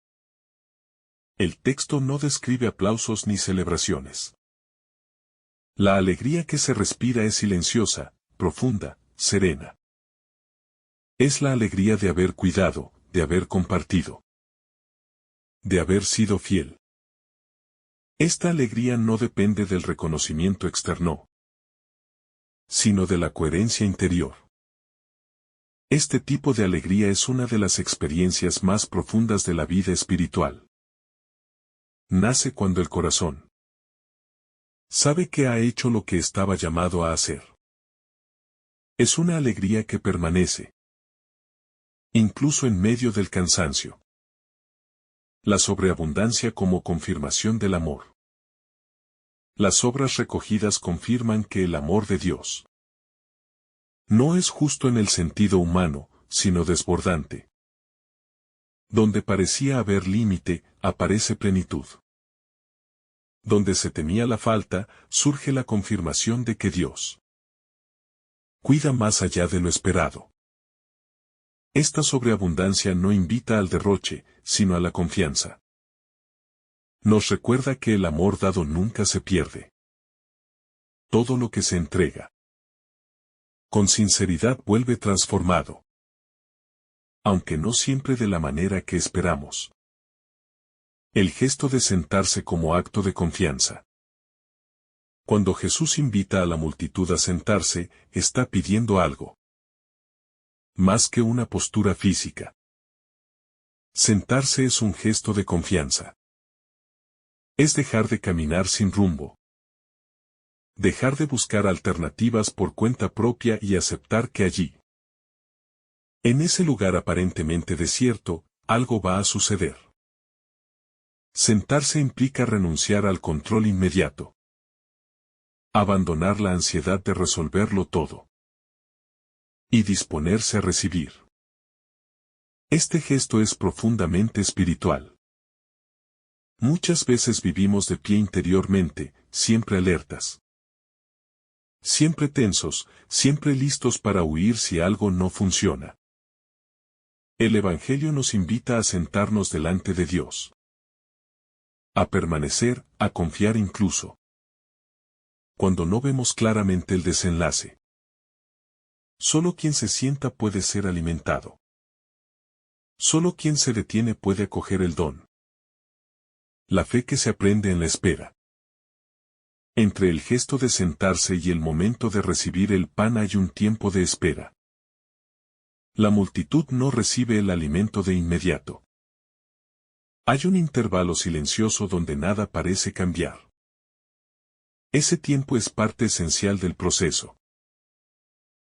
El texto no describe aplausos ni celebraciones. La alegría que se respira es silenciosa, profunda, serena. Es la alegría de haber cuidado, de haber compartido, de haber sido fiel. Esta alegría no depende del reconocimiento externo, sino de la coherencia interior. Este tipo de alegría es una de las experiencias más profundas de la vida espiritual. Nace cuando el corazón sabe que ha hecho lo que estaba llamado a hacer. Es una alegría que permanece, incluso en medio del cansancio. La sobreabundancia como confirmación del amor. Las obras recogidas confirman que el amor de Dios no es justo en el sentido humano, sino desbordante. Donde parecía haber límite, aparece plenitud. Donde se temía la falta, surge la confirmación de que Dios cuida más allá de lo esperado. Esta sobreabundancia no invita al derroche, sino a la confianza. Nos recuerda que el amor dado nunca se pierde. Todo lo que se entrega con sinceridad vuelve transformado, aunque no siempre de la manera que esperamos. El gesto de sentarse como acto de confianza. Cuando Jesús invita a la multitud a sentarse, está pidiendo algo más que una postura física. Sentarse es un gesto de confianza. Es dejar de caminar sin rumbo. Dejar de buscar alternativas por cuenta propia y aceptar que allí, en ese lugar aparentemente desierto, algo va a suceder. Sentarse implica renunciar al control inmediato. Abandonar la ansiedad de resolverlo todo. Y disponerse a recibir. Este gesto es profundamente espiritual. Muchas veces vivimos de pie interiormente, siempre alertas. Siempre tensos, siempre listos para huir si algo no funciona. El Evangelio nos invita a sentarnos delante de Dios. A permanecer, a confiar incluso cuando no vemos claramente el desenlace. Solo quien se sienta puede ser alimentado. Solo quien se detiene puede acoger el don. La fe que se aprende en la espera. Entre el gesto de sentarse y el momento de recibir el pan hay un tiempo de espera. La multitud no recibe el alimento de inmediato. Hay un intervalo silencioso donde nada parece cambiar. Ese tiempo es parte esencial del proceso.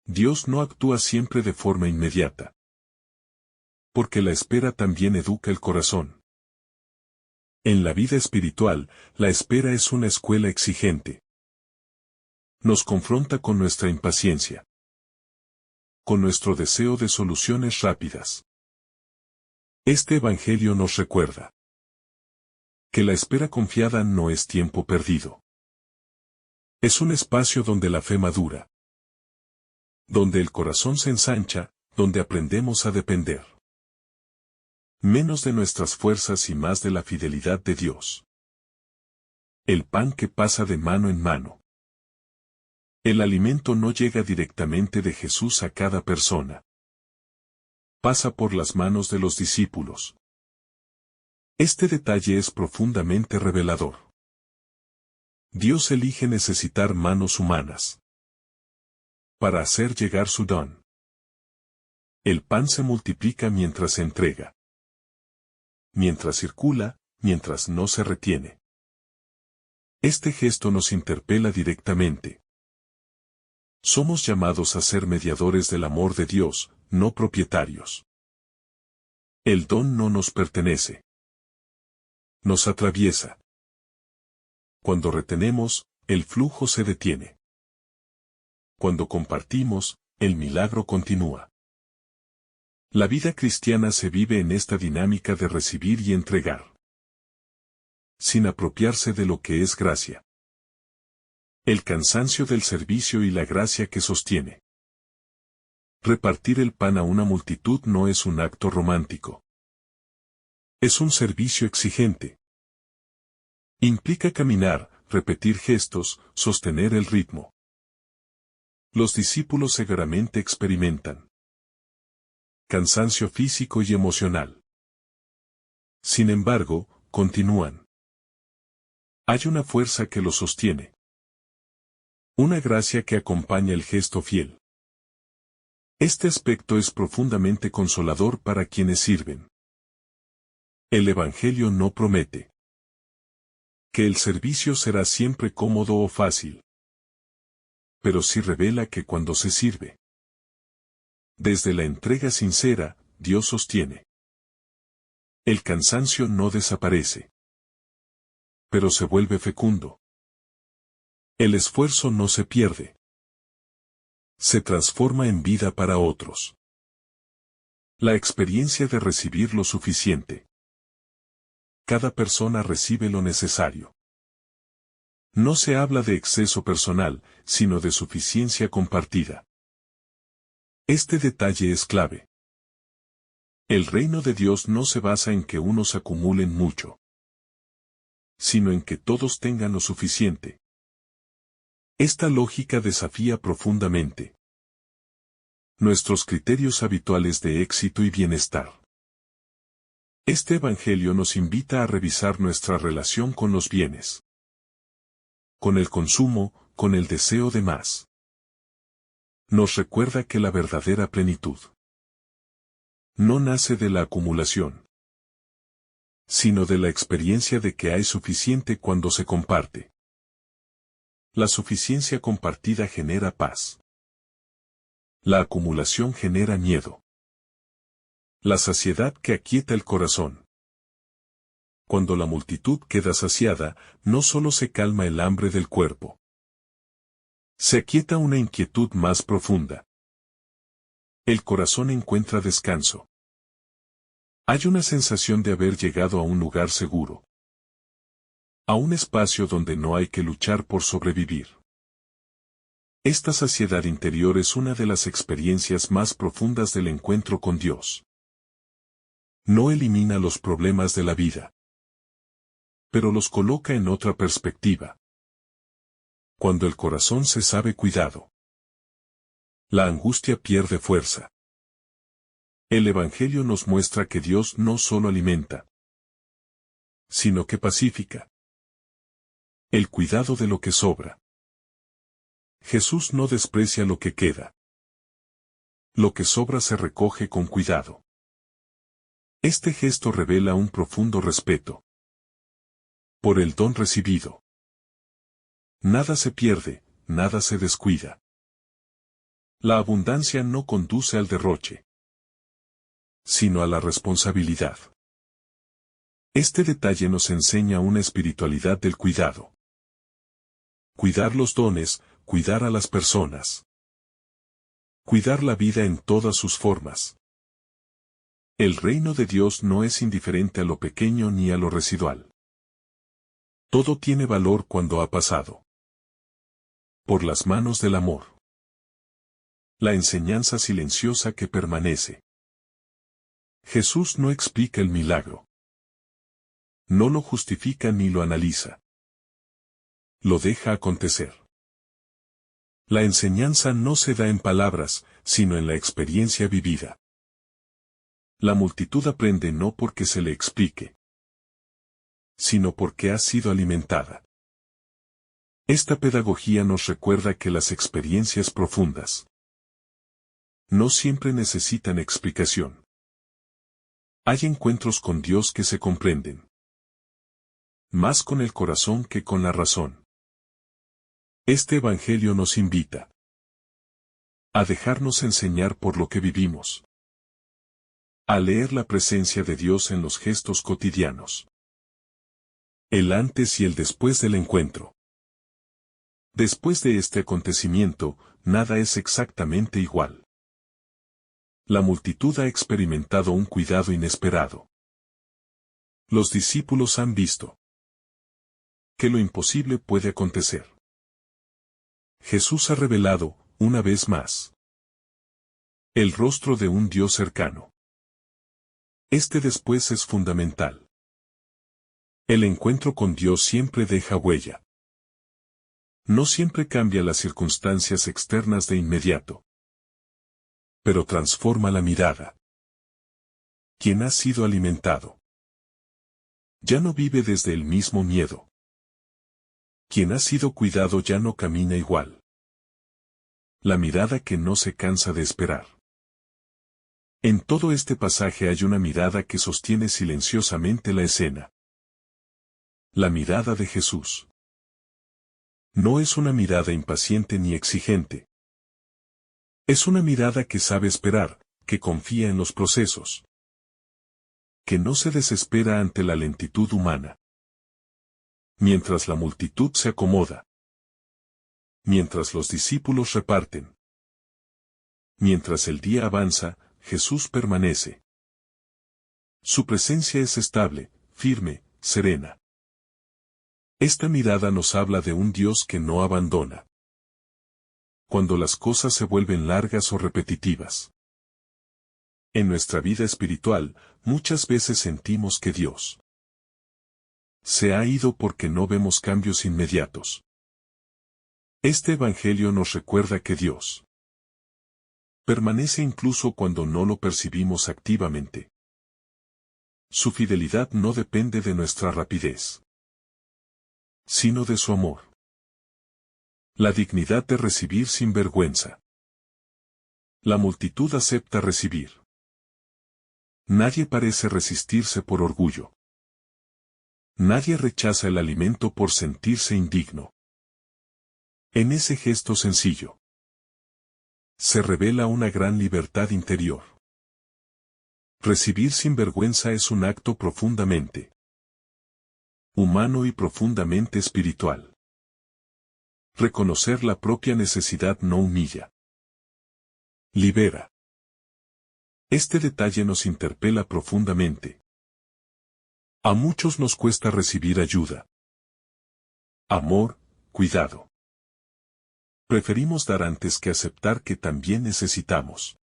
Dios no actúa siempre de forma inmediata. Porque la espera también educa el corazón. En la vida espiritual, la espera es una escuela exigente. Nos confronta con nuestra impaciencia. Con nuestro deseo de soluciones rápidas. Este evangelio nos recuerda que la espera confiada no es tiempo perdido. Es un espacio donde la fe madura. Donde el corazón se ensancha, donde aprendemos a depender menos de nuestras fuerzas y más de la fidelidad de Dios. El pan que pasa de mano en mano. El alimento no llega directamente de Jesús a cada persona. Pasa por las manos de los discípulos. Este detalle es profundamente revelador. Dios elige necesitar manos humanas para hacer llegar su don. El pan se multiplica mientras se entrega. Mientras circula, mientras no se retiene. Este gesto nos interpela directamente. Somos llamados a ser mediadores del amor de Dios, no propietarios. El don no nos pertenece. Nos atraviesa. Cuando retenemos, el flujo se detiene. Cuando compartimos, el milagro continúa. La vida cristiana se vive en esta dinámica de recibir y entregar. Sin apropiarse de lo que es gracia. El cansancio del servicio y la gracia que sostiene. Repartir el pan a una multitud no es un acto romántico. Es un servicio exigente. Implica caminar, repetir gestos, sostener el ritmo. Los discípulos seguramente experimentan cansancio físico y emocional. Sin embargo, continúan. Hay una fuerza que los sostiene. Una gracia que acompaña el gesto fiel. Este aspecto es profundamente consolador para quienes sirven. El Evangelio no promete que el servicio será siempre cómodo o fácil. Pero sí revela que cuando se sirve, desde la entrega sincera, Dios sostiene. El cansancio no desaparece, pero se vuelve fecundo. El esfuerzo no se pierde. Se transforma en vida para otros. La experiencia de recibir lo suficiente. Cada persona recibe lo necesario. No se habla de exceso personal, sino de suficiencia compartida. Este detalle es clave. El reino de Dios no se basa en que unos acumulen mucho, sino en que todos tengan lo suficiente. Esta lógica desafía profundamente nuestros criterios habituales de éxito y bienestar. Este evangelio nos invita a revisar nuestra relación con los bienes, con el consumo, con el deseo de más. Nos recuerda que la verdadera plenitud no nace de la acumulación, sino de la experiencia de que hay suficiente cuando se comparte. La suficiencia compartida genera paz. La acumulación genera miedo. La saciedad que aquieta el corazón. Cuando la multitud queda saciada, no solo se calma el hambre del cuerpo. Se aquieta una inquietud más profunda. El corazón encuentra descanso. Hay una sensación de haber llegado a un lugar seguro. A un espacio donde no hay que luchar por sobrevivir. Esta saciedad interior es una de las experiencias más profundas del encuentro con Dios. No elimina los problemas de la vida, pero los coloca en otra perspectiva. Cuando el corazón se sabe cuidado, la angustia pierde fuerza. El Evangelio nos muestra que Dios no solo alimenta, sino que pacifica. El cuidado de lo que sobra. Jesús no desprecia lo que queda. Lo que sobra se recoge con cuidado. Este gesto revela un profundo respeto por el don recibido. Nada se pierde, nada se descuida. La abundancia no conduce al derroche, sino a la responsabilidad. Este detalle nos enseña una espiritualidad del cuidado. Cuidar los dones, cuidar a las personas. Cuidar la vida en todas sus formas. El reino de Dios no es indiferente a lo pequeño ni a lo residual. Todo tiene valor cuando ha pasado por las manos del amor. La enseñanza silenciosa que permanece. Jesús no explica el milagro. No lo justifica ni lo analiza. Lo deja acontecer. La enseñanza no se da en palabras, sino en la experiencia vivida. La multitud aprende no porque se le explique, sino porque ha sido alimentada. Esta pedagogía nos recuerda que las experiencias profundas no siempre necesitan explicación. Hay encuentros con Dios que se comprenden más con el corazón que con la razón. Este Evangelio nos invita a dejarnos enseñar por lo que vivimos, a leer la presencia de Dios en los gestos cotidianos, el antes y el después del encuentro. Después de este acontecimiento, nada es exactamente igual. La multitud ha experimentado un cuidado inesperado. Los discípulos han visto que lo imposible puede acontecer. Jesús ha revelado, una vez más, el rostro de un Dios cercano. Este después es fundamental. El encuentro con Dios siempre deja huella. No siempre cambia las circunstancias externas de inmediato, pero transforma la mirada. Quien ha sido alimentado ya no vive desde el mismo miedo. Quien ha sido cuidado ya no camina igual. La mirada que no se cansa de esperar. En todo este pasaje hay una mirada que sostiene silenciosamente la escena. La mirada de Jesús. No es una mirada impaciente ni exigente. Es una mirada que sabe esperar, que confía en los procesos, que no se desespera ante la lentitud humana. Mientras la multitud se acomoda. Mientras los discípulos reparten. Mientras el día avanza, Jesús permanece. Su presencia es estable, firme, serena. Esta mirada nos habla de un Dios que no abandona cuando las cosas se vuelven largas o repetitivas. En nuestra vida espiritual, muchas veces sentimos que Dios se ha ido porque no vemos cambios inmediatos. Este Evangelio nos recuerda que Dios permanece incluso cuando no lo percibimos activamente. Su fidelidad no depende de nuestra rapidez, sino de su amor. La dignidad de recibir sin vergüenza. La multitud acepta recibir. Nadie parece resistirse por orgullo. Nadie rechaza el alimento por sentirse indigno. En ese gesto sencillo se revela una gran libertad interior. Recibir sin vergüenza es un acto profundamente humano y profundamente espiritual. Reconocer la propia necesidad no humilla. Libera. Este detalle nos interpela profundamente. A muchos nos cuesta recibir ayuda, amor, cuidado. Preferimos dar antes que aceptar que también necesitamos.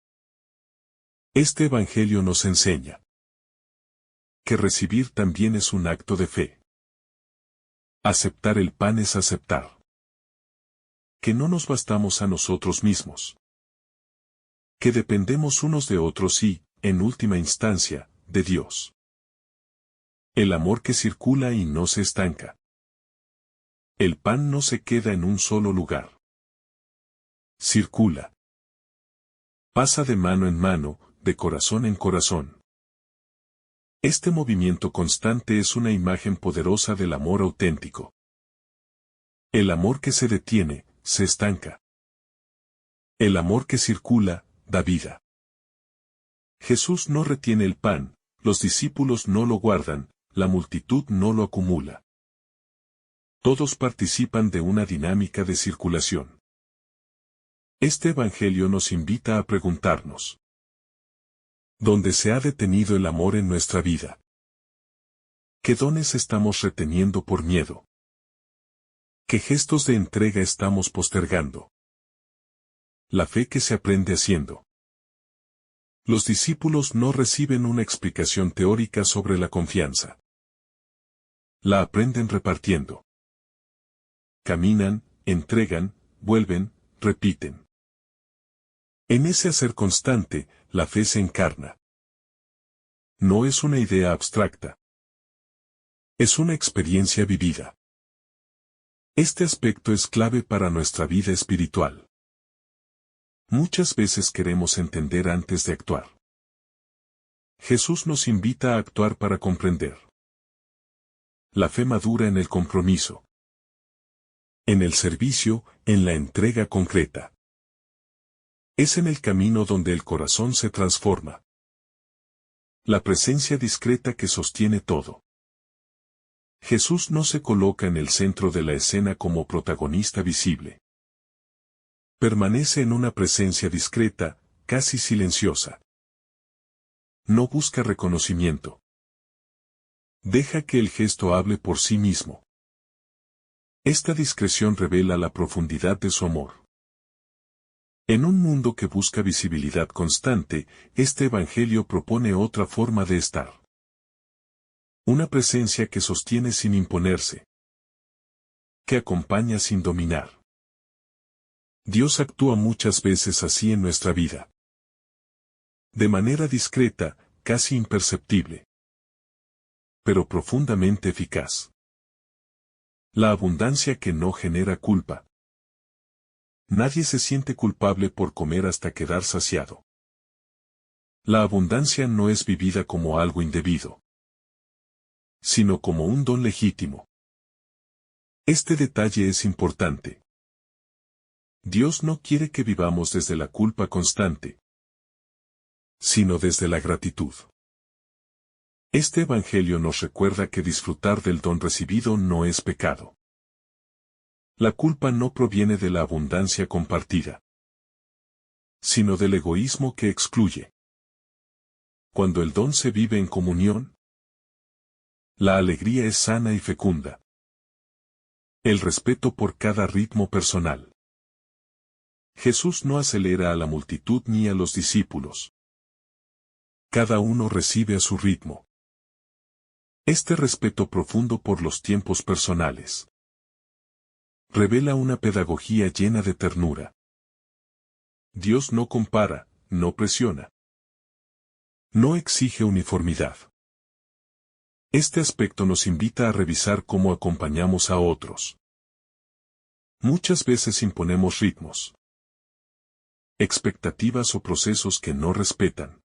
Este Evangelio nos enseña que recibir también es un acto de fe. Aceptar el pan es aceptar que no nos bastamos a nosotros mismos, que dependemos unos de otros y, en última instancia, de Dios. El amor que circula y no se estanca. El pan no se queda en un solo lugar. Circula. Pasa de mano en mano, de corazón en corazón. Este movimiento constante es una imagen poderosa del amor auténtico. El amor que se detiene, se estanca. El amor que circula, da vida. Jesús no retiene el pan, los discípulos no lo guardan, la multitud no lo acumula. Todos participan de una dinámica de circulación. Este Evangelio nos invita a preguntarnos: ¿dónde se ha detenido el amor en nuestra vida? ¿Qué dones estamos reteniendo por miedo? ¿Qué gestos de entrega estamos postergando? La fe que se aprende haciendo. Los discípulos no reciben una explicación teórica sobre la confianza. La aprenden repartiendo. Caminan, entregan, vuelven, repiten. En ese hacer constante, la fe se encarna. No es una idea abstracta. Es una experiencia vivida. Este aspecto es clave para nuestra vida espiritual. Muchas veces queremos entender antes de actuar. Jesús nos invita a actuar para comprender. La fe madura en el compromiso, en el servicio, en la entrega concreta. Es en el camino donde el corazón se transforma. La presencia discreta que sostiene todo. Jesús no se coloca en el centro de la escena como protagonista visible. Permanece en una presencia discreta, casi silenciosa. No busca reconocimiento. Deja que el gesto hable por sí mismo. Esta discreción revela la profundidad de su amor. En un mundo que busca visibilidad constante, este Evangelio propone otra forma de estar. Una presencia que sostiene sin imponerse. Que acompaña sin dominar. Dios actúa muchas veces así en nuestra vida. De manera discreta, casi imperceptible. Pero profundamente eficaz. La abundancia que no genera culpa. Nadie se siente culpable por comer hasta quedar saciado. La abundancia no es vivida como algo indebido, sino como un don legítimo. Este detalle es importante. Dios no quiere que vivamos desde la culpa constante, sino desde la gratitud. Este Evangelio nos recuerda que disfrutar del don recibido no es pecado. La culpa no proviene de la abundancia compartida, sino del egoísmo que excluye. Cuando el don se vive en comunión, la alegría es sana y fecunda. El respeto por cada ritmo personal. Jesús no acelera a la multitud ni a los discípulos. Cada uno recibe a su ritmo. Este respeto profundo por los tiempos personales revela una pedagogía llena de ternura. Dios no compara, no presiona. No exige uniformidad. Este aspecto nos invita a revisar cómo acompañamos a otros. Muchas veces imponemos ritmos, expectativas o procesos que no respetan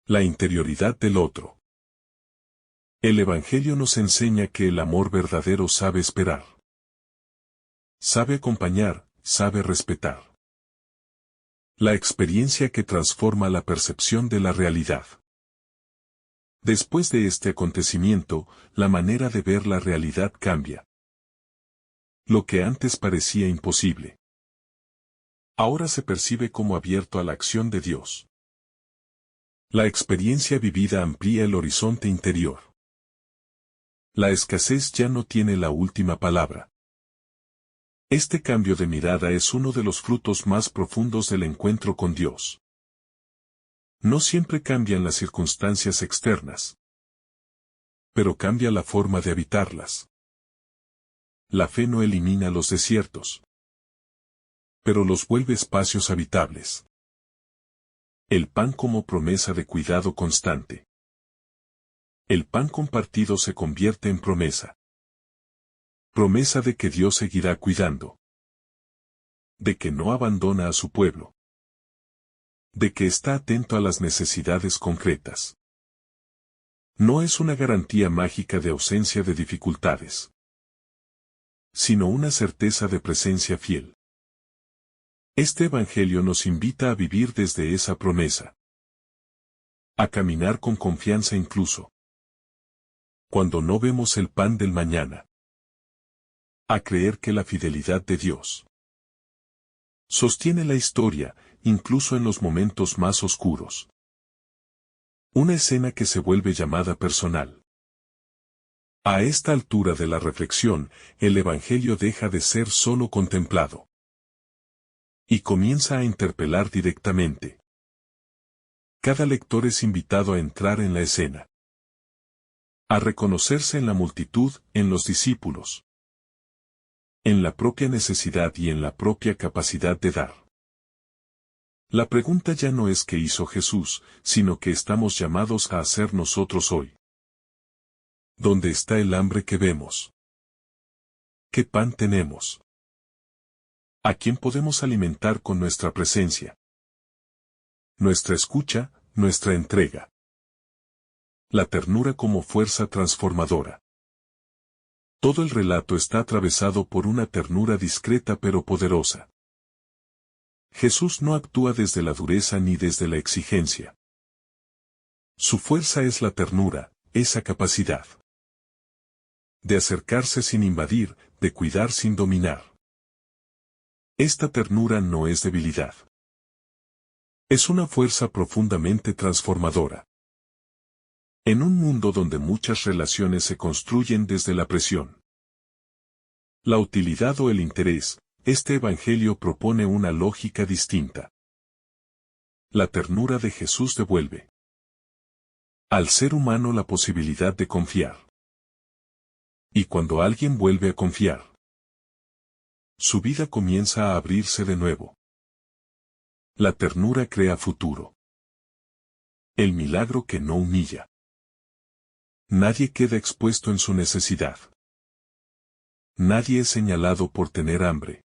la interioridad del otro. El Evangelio nos enseña que el amor verdadero sabe esperar. Sabe acompañar, sabe respetar. La experiencia que transforma la percepción de la realidad. Después de este acontecimiento, la manera de ver la realidad cambia. Lo que antes parecía imposible, ahora se percibe como abierto a la acción de Dios. La experiencia vivida amplía el horizonte interior. La escasez ya no tiene la última palabra. Este cambio de mirada es uno de los frutos más profundos del encuentro con Dios. No siempre cambian las circunstancias externas, pero cambia la forma de habitarlas. La fe no elimina los desiertos, pero los vuelve espacios habitables. El pan como promesa de cuidado constante. El pan compartido se convierte en promesa. Promesa de que Dios seguirá cuidando. De que no abandona a su pueblo. De que está atento a las necesidades concretas. No es una garantía mágica de ausencia de dificultades, sino una certeza de presencia fiel. Este Evangelio nos invita a vivir desde esa promesa, a caminar con confianza incluso cuando no vemos el pan del mañana, a creer que la fidelidad de Dios sostiene la historia, incluso en los momentos más oscuros. Una escena que se vuelve llamada personal. A esta altura de la reflexión, el Evangelio deja de ser solo contemplado y comienza a interpelar directamente. Cada lector es invitado a entrar en la escena, a reconocerse en la multitud, en los discípulos, en la propia necesidad y en la propia capacidad de dar. La pregunta ya no es qué hizo Jesús, sino qué estamos llamados a hacer nosotros hoy. ¿Dónde está el hambre que vemos? ¿Qué pan tenemos? ¿A quién podemos alimentar con nuestra presencia? Nuestra escucha, nuestra entrega. La ternura como fuerza transformadora. Todo el relato está atravesado por una ternura discreta pero poderosa. Jesús no actúa desde la dureza ni desde la exigencia. Su fuerza es la ternura, esa capacidad de acercarse sin invadir, de cuidar sin dominar. Esta ternura no es debilidad. Es una fuerza profundamente transformadora. En un mundo donde muchas relaciones se construyen desde la presión, la utilidad o el interés, este Evangelio propone una lógica distinta. La ternura de Jesús devuelve al ser humano la posibilidad de confiar. Y cuando alguien vuelve a confiar, su vida comienza a abrirse de nuevo. La ternura crea futuro. El milagro que no humilla. Nadie queda expuesto en su necesidad. Nadie es señalado por tener hambre.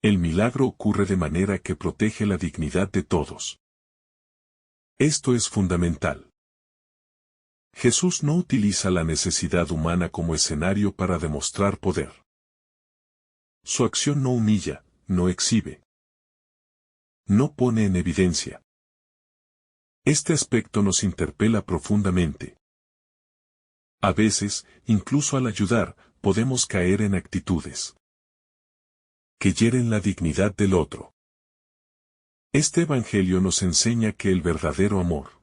El milagro ocurre de manera que protege la dignidad de todos. Esto es fundamental. Jesús no utiliza la necesidad humana como escenario para demostrar poder. Su acción no humilla, no exhibe. No pone en evidencia. Este aspecto nos interpela profundamente. A veces, incluso al ayudar, podemos caer en actitudes que hieren la dignidad del otro. Este Evangelio nos enseña que el verdadero amor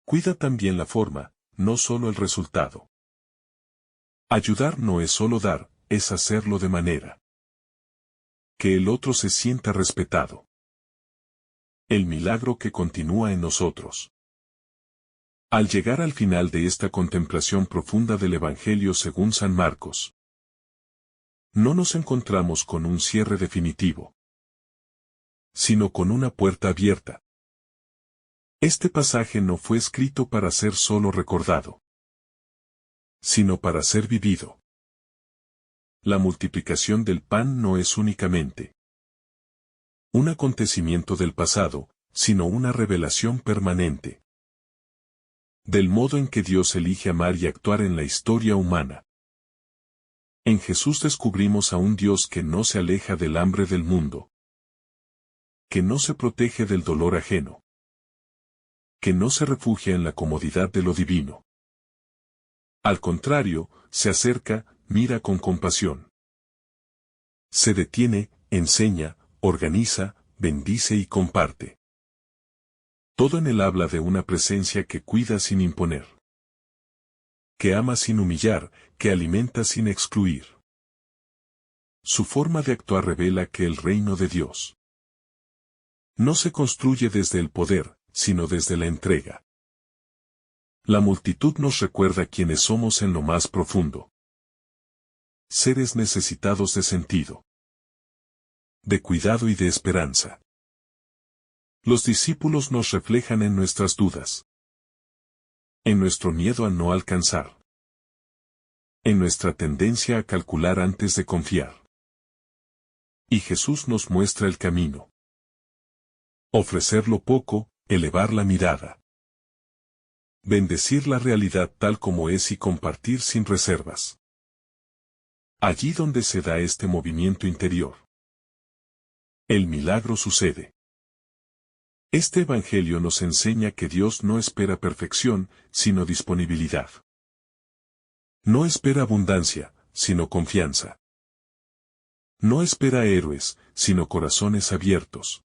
cuida también la forma, no solo el resultado. Ayudar no es solo dar, es hacerlo de manera que el otro se sienta respetado. El milagro que continúa en nosotros. Al llegar al final de esta contemplación profunda del Evangelio según San Marcos, no nos encontramos con un cierre definitivo, sino con una puerta abierta. Este pasaje no fue escrito para ser solo recordado, sino para ser vivido. La multiplicación del pan no es únicamente un acontecimiento del pasado, sino una revelación permanente del modo en que Dios elige amar y actuar en la historia humana. En Jesús descubrimos a un Dios que no se aleja del hambre del mundo, que no se protege del dolor ajeno, que no se refugia en la comodidad de lo divino. Al contrario, se acerca, mira con compasión. Se detiene, enseña, organiza, bendice y comparte. Todo en él habla de una presencia que cuida sin imponer, que ama sin humillar, que alimenta sin excluir. Su forma de actuar revela que el reino de Dios no se construye desde el poder, sino desde la entrega. La multitud nos recuerda quiénes somos en lo más profundo. Seres necesitados de sentido, de cuidado y de esperanza. Los discípulos nos reflejan en nuestras dudas, en nuestro miedo a no alcanzar, en nuestra tendencia a calcular antes de confiar. Y Jesús nos muestra el camino. Ofrecer lo poco, elevar la mirada. Bendecir la realidad tal como es y compartir sin reservas. Allí donde se da este movimiento interior, el milagro sucede. Este evangelio nos enseña que Dios no espera perfección, sino disponibilidad. No espera abundancia, sino confianza. No espera héroes, sino corazones abiertos.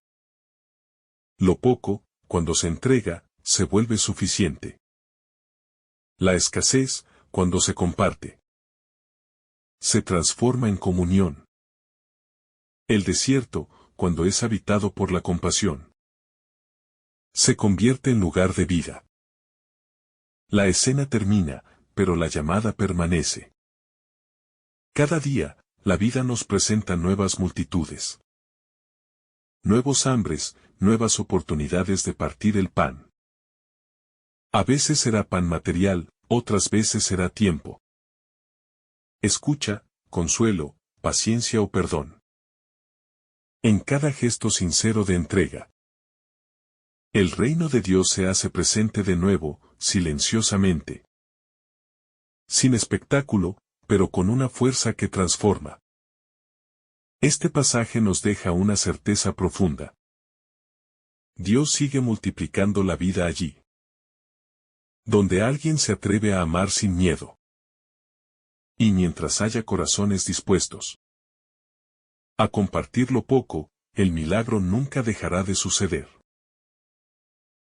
Lo poco, cuando se entrega, se vuelve suficiente. La escasez, cuando se comparte, se transforma en comunión. El desierto, cuando es habitado por la compasión, se convierte en lugar de vida. La escena termina, pero la llamada permanece. Cada día, la vida nos presenta nuevas multitudes. Nuevos hambres, nuevas oportunidades de partir el pan. A veces será pan material, otras veces será tiempo. Escucha, consuelo, paciencia o perdón. En cada gesto sincero de entrega, el reino de Dios se hace presente de nuevo, silenciosamente. Sin espectáculo, pero con una fuerza que transforma. Este pasaje nos deja una certeza profunda. Dios sigue multiplicando la vida allí, donde alguien se atreve a amar sin miedo. Y mientras haya corazones dispuestos a compartir lo poco, el milagro nunca dejará de suceder.